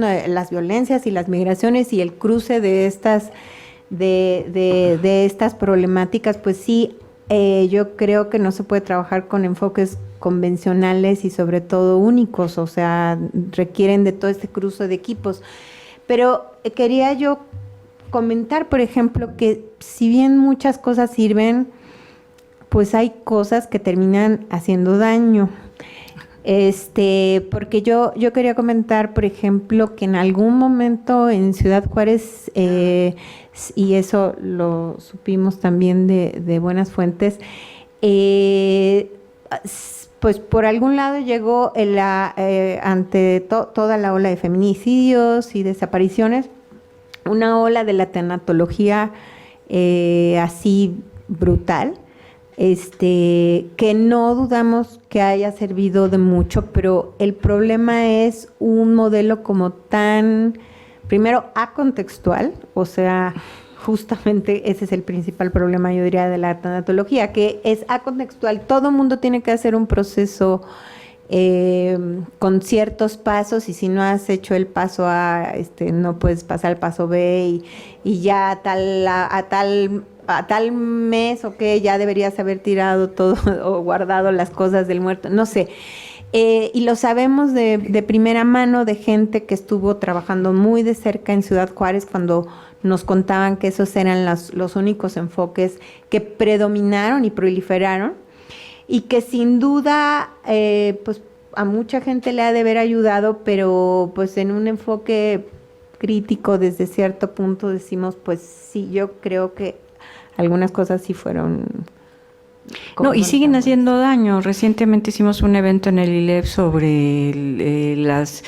las violencias y las migraciones y el cruce de estas problemáticas, pues sí. Yo creo que no se puede trabajar con enfoques convencionales y sobre todo únicos, o sea, requieren de todo este cruce de equipos. Pero quería yo comentar, por ejemplo, que si bien muchas cosas sirven, pues hay cosas que terminan haciendo daño. Porque yo quería comentar, por ejemplo, que en algún momento en Ciudad Juárez, y eso lo supimos también de buenas fuentes, pues por algún lado llegó ante toda la ola de feminicidios y desapariciones, una ola de la tanatología así brutal, que no dudamos que haya servido de mucho, pero el problema es un modelo como tan, primero, acontextual, o sea, justamente ese es el principal problema, yo diría, de la tanatología, que es acontextual. Todo mundo tiene que hacer un proceso con ciertos pasos, y si no has hecho el paso A, no puedes pasar al paso B, y ya a tal mes o que ya deberías haber tirado todo o guardado las cosas del muerto, no sé. Y lo sabemos de primera mano de gente que estuvo trabajando muy de cerca en Ciudad Juárez, cuando nos contaban que esos eran los únicos enfoques que predominaron y proliferaron, y que sin duda pues a mucha gente le ha de haber ayudado, pero pues en un enfoque crítico desde cierto punto decimos, pues sí, yo creo que algunas cosas sí fueron... No, y siguen haciendo daño. Recientemente hicimos un evento en el ILEF sobre las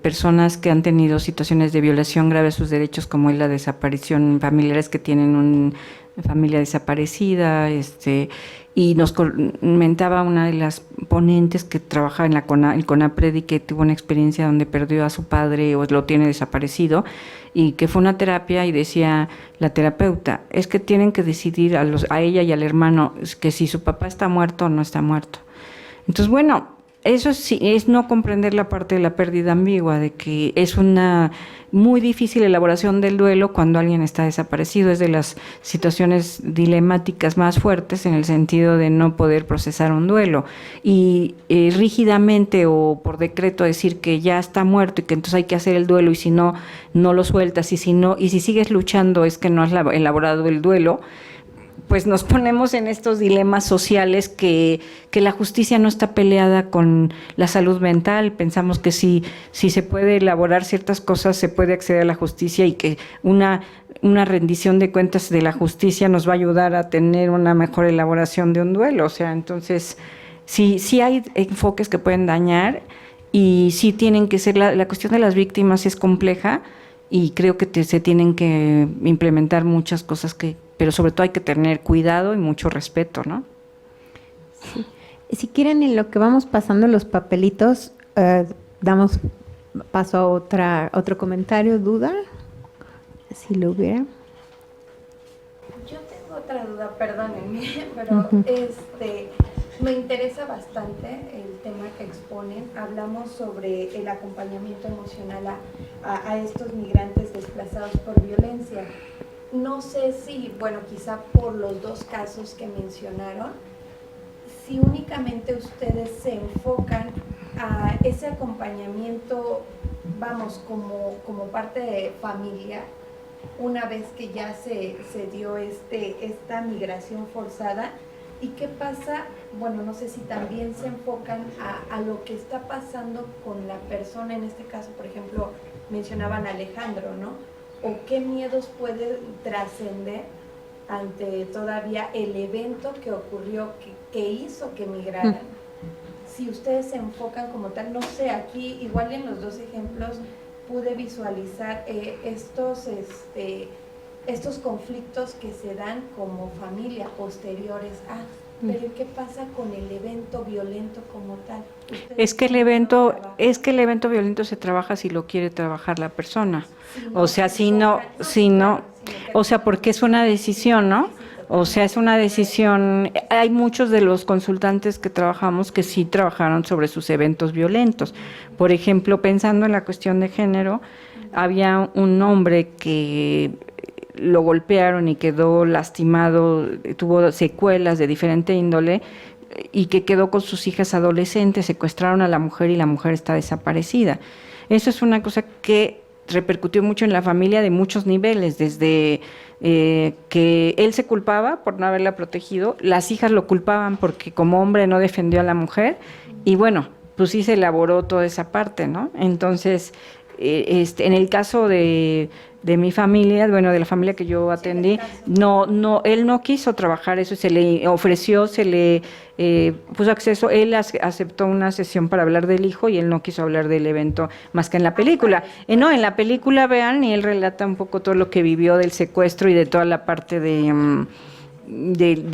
personas que han tenido situaciones de violación grave a sus derechos, como es la desaparición, familiares que tienen una familia desaparecida, y nos comentaba una de las ponentes que trabaja en el CONAPRED y que tuvo una experiencia donde perdió a su padre o lo tiene desaparecido, y que fue una terapia, y decía la terapeuta, es que tienen que decidir a ella y al hermano que si su papá está muerto o no está muerto. Entonces, bueno, Eso sí, es no comprender la parte de la pérdida ambigua, de que es una muy difícil elaboración del duelo cuando alguien está desaparecido. Es de las situaciones dilemáticas más fuertes en el sentido de no poder procesar un duelo. Y rígidamente o por decreto decir que ya está muerto y que entonces hay que hacer el duelo y si no, no lo sueltas y si sigues luchando es que no has elaborado el duelo, pues nos ponemos en estos dilemas sociales que la justicia no está peleada con la salud mental. Pensamos que si se puede elaborar ciertas cosas, se puede acceder a la justicia y que una rendición de cuentas de la justicia nos va a ayudar a tener una mejor elaboración de un duelo. O sea, entonces, sí hay enfoques que pueden dañar y sí tienen que ser, la cuestión de las víctimas es compleja y creo que se tienen que implementar muchas cosas pero sobre todo hay que tener cuidado y mucho respeto, ¿no? Sí. Si quieren, en lo que vamos pasando los papelitos, damos paso a otro comentario, duda, si lo hubiera. Yo tengo otra duda, perdónenme, pero me interesa bastante el tema que exponen. Hablamos sobre el acompañamiento emocional a estos migrantes desplazados por violencia. No sé si, bueno, quizá por los dos casos que mencionaron, si únicamente ustedes se enfocan a ese acompañamiento, vamos, como parte de familia, una vez que ya se dio esta migración forzada. ¿Y qué pasa? Bueno, no sé si también se enfocan a lo que está pasando con la persona, en este caso, por ejemplo, mencionaban a Alejandro, ¿no? ¿O qué miedos puede trascender ante todavía el evento que ocurrió, que hizo que migraran? Si ustedes se enfocan como tal, no sé, aquí igual en los dos ejemplos pude visualizar estos conflictos que se dan como familia posteriores a, pero ¿qué pasa con el evento violento como tal? Es que el evento violento se trabaja si lo quiere trabajar la persona. O sea, o sea, porque es una decisión, ¿no? O sea, es una decisión. Hay muchos de los consultantes que trabajamos que sí trabajaron sobre sus eventos violentos. Por ejemplo, pensando en la cuestión de género, había un hombre que lo golpearon y quedó lastimado, tuvo secuelas de diferente índole y que quedó con sus hijas adolescentes, secuestraron a la mujer y la mujer está desaparecida. Eso es una cosa que repercutió mucho en la familia de muchos niveles, desde que él se culpaba por no haberla protegido, las hijas lo culpaban porque como hombre no defendió a la mujer y bueno, pues sí se elaboró toda esa parte, ¿no? Entonces, en el caso de mi familia, bueno, de la familia que yo atendí, él no quiso trabajar eso, se le ofreció, se le puso acceso, él aceptó una sesión para hablar del hijo y él no quiso hablar del evento más que en la película. No, en la película vean y él relata un poco todo lo que vivió del secuestro y de toda la parte de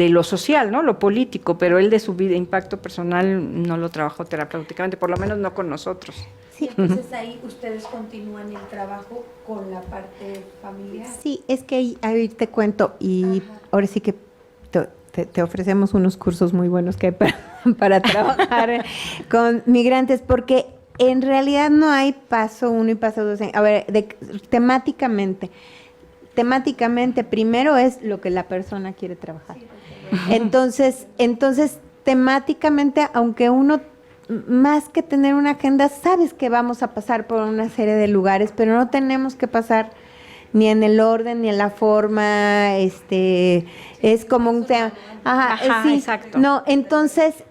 lo social, ¿no? Lo político, pero él de su vida, impacto personal, no lo trabajó terapéuticamente, por lo menos no con nosotros. Sí. Entonces ahí ustedes continúan el trabajo con la parte familiar. Sí, es que ahí te cuento y ahora sí que te ofrecemos unos cursos muy buenos que hay para trabajar con migrantes, porque en realidad no hay paso 1 y paso 2. A ver, temáticamente primero es lo que la persona quiere trabajar. Entonces temáticamente, aunque uno más que tener una agenda, sabes que vamos a pasar por una serie de lugares, pero no tenemos que pasar ni en el orden ni en la forma, es como un tema. Sí, exacto. No, entonces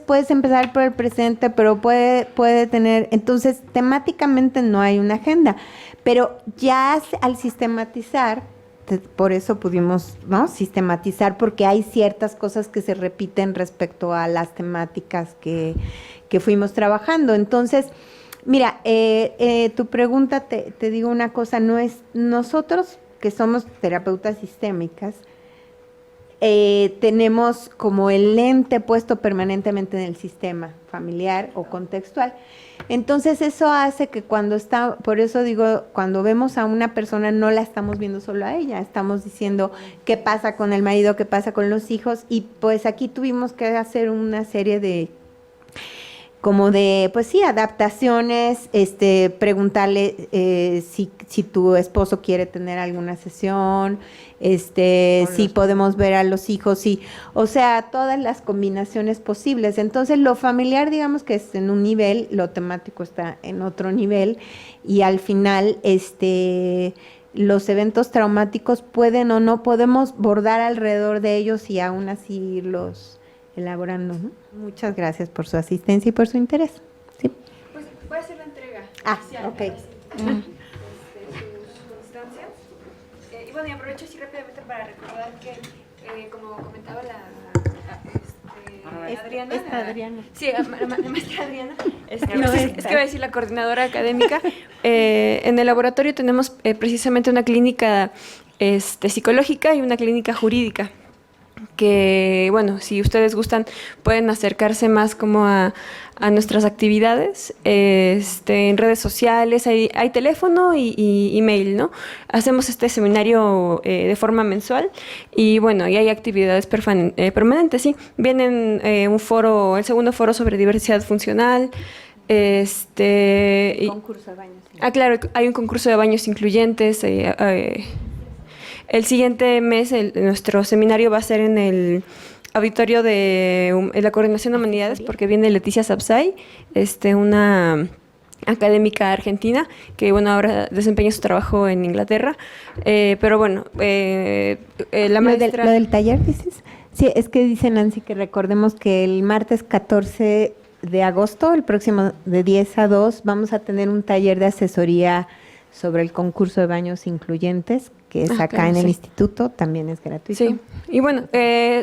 puedes empezar por el presente, pero puede tener, entonces temáticamente no hay una agenda, pero ya al sistematizar, por eso pudimos, ¿no?, sistematizar, porque hay ciertas cosas que se repiten respecto a las temáticas que fuimos trabajando. Entonces, mira, tu pregunta, te digo una cosa, no es nosotros que somos terapeutas sistémicas, tenemos como el lente puesto permanentemente en el sistema familiar o contextual. Entonces eso hace que por eso digo, cuando vemos a una persona no la estamos viendo solo a ella, estamos diciendo qué pasa con el marido, qué pasa con los hijos, y pues aquí tuvimos que hacer una serie de como de, pues sí, adaptaciones, preguntarle si tu esposo quiere tener alguna sesión, si podemos ver a los hijos, sí, o sea, todas las combinaciones posibles. Entonces, lo familiar, digamos que es en un nivel, lo temático está en otro nivel, y al final, los eventos traumáticos pueden o no podemos bordar alrededor de ellos y aún así irlos elaborando, ¿no? Muchas gracias por su asistencia y por su interés. Sí. Pues voy a hacer la entrega. Ok. Sus constancias. Y bueno, y aprovecho así rápidamente para recordar que, como comentaba Adriana. Adriana. Sí, la maestra Adriana. Es que iba a decir la coordinadora académica. En el laboratorio tenemos precisamente una clínica psicológica y una clínica jurídica. Que, bueno, si ustedes gustan, pueden acercarse más como a nuestras actividades, en redes sociales, hay teléfono y email, ¿no? Hacemos este seminario de forma mensual y, bueno, y hay actividades permanentes, sí. Vienen el segundo foro sobre diversidad funcional, concurso de baños. Claro, hay un concurso de baños incluyentes, el siguiente mes nuestro seminario va a ser en el auditorio de la Coordinación de Humanidades, porque viene Leticia Sapsay, una académica argentina que, bueno, ahora desempeña su trabajo en Inglaterra, pero bueno, la maestra... ¿Lo del taller dices? Sí, es que dice Nancy que recordemos que el martes 14 de agosto, el próximo de 10 a 2, vamos a tener un taller de asesoría sobre el concurso de baños incluyentes, que es acá en el instituto, también es gratuito. Sí, y bueno,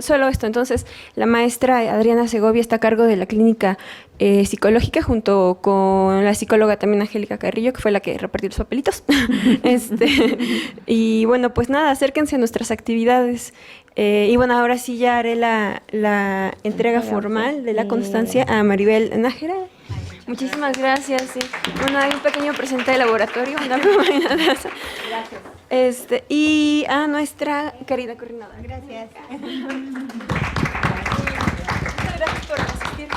solo esto. Entonces, la maestra Adriana Segovia está a cargo de la clínica psicológica, junto con la psicóloga también Angélica Carrillo, que fue la que repartió los papelitos. Y bueno, pues nada, acérquense a nuestras actividades. Y bueno, ahora sí ya haré la entrega formal de la constancia a Maribel Nájera. Muchísimas gracias. Sí. Bueno, hay un pequeño presente de laboratorio. Gracias. Y a nuestra querida coordinadora. Gracias. Muchas gracias por asistir.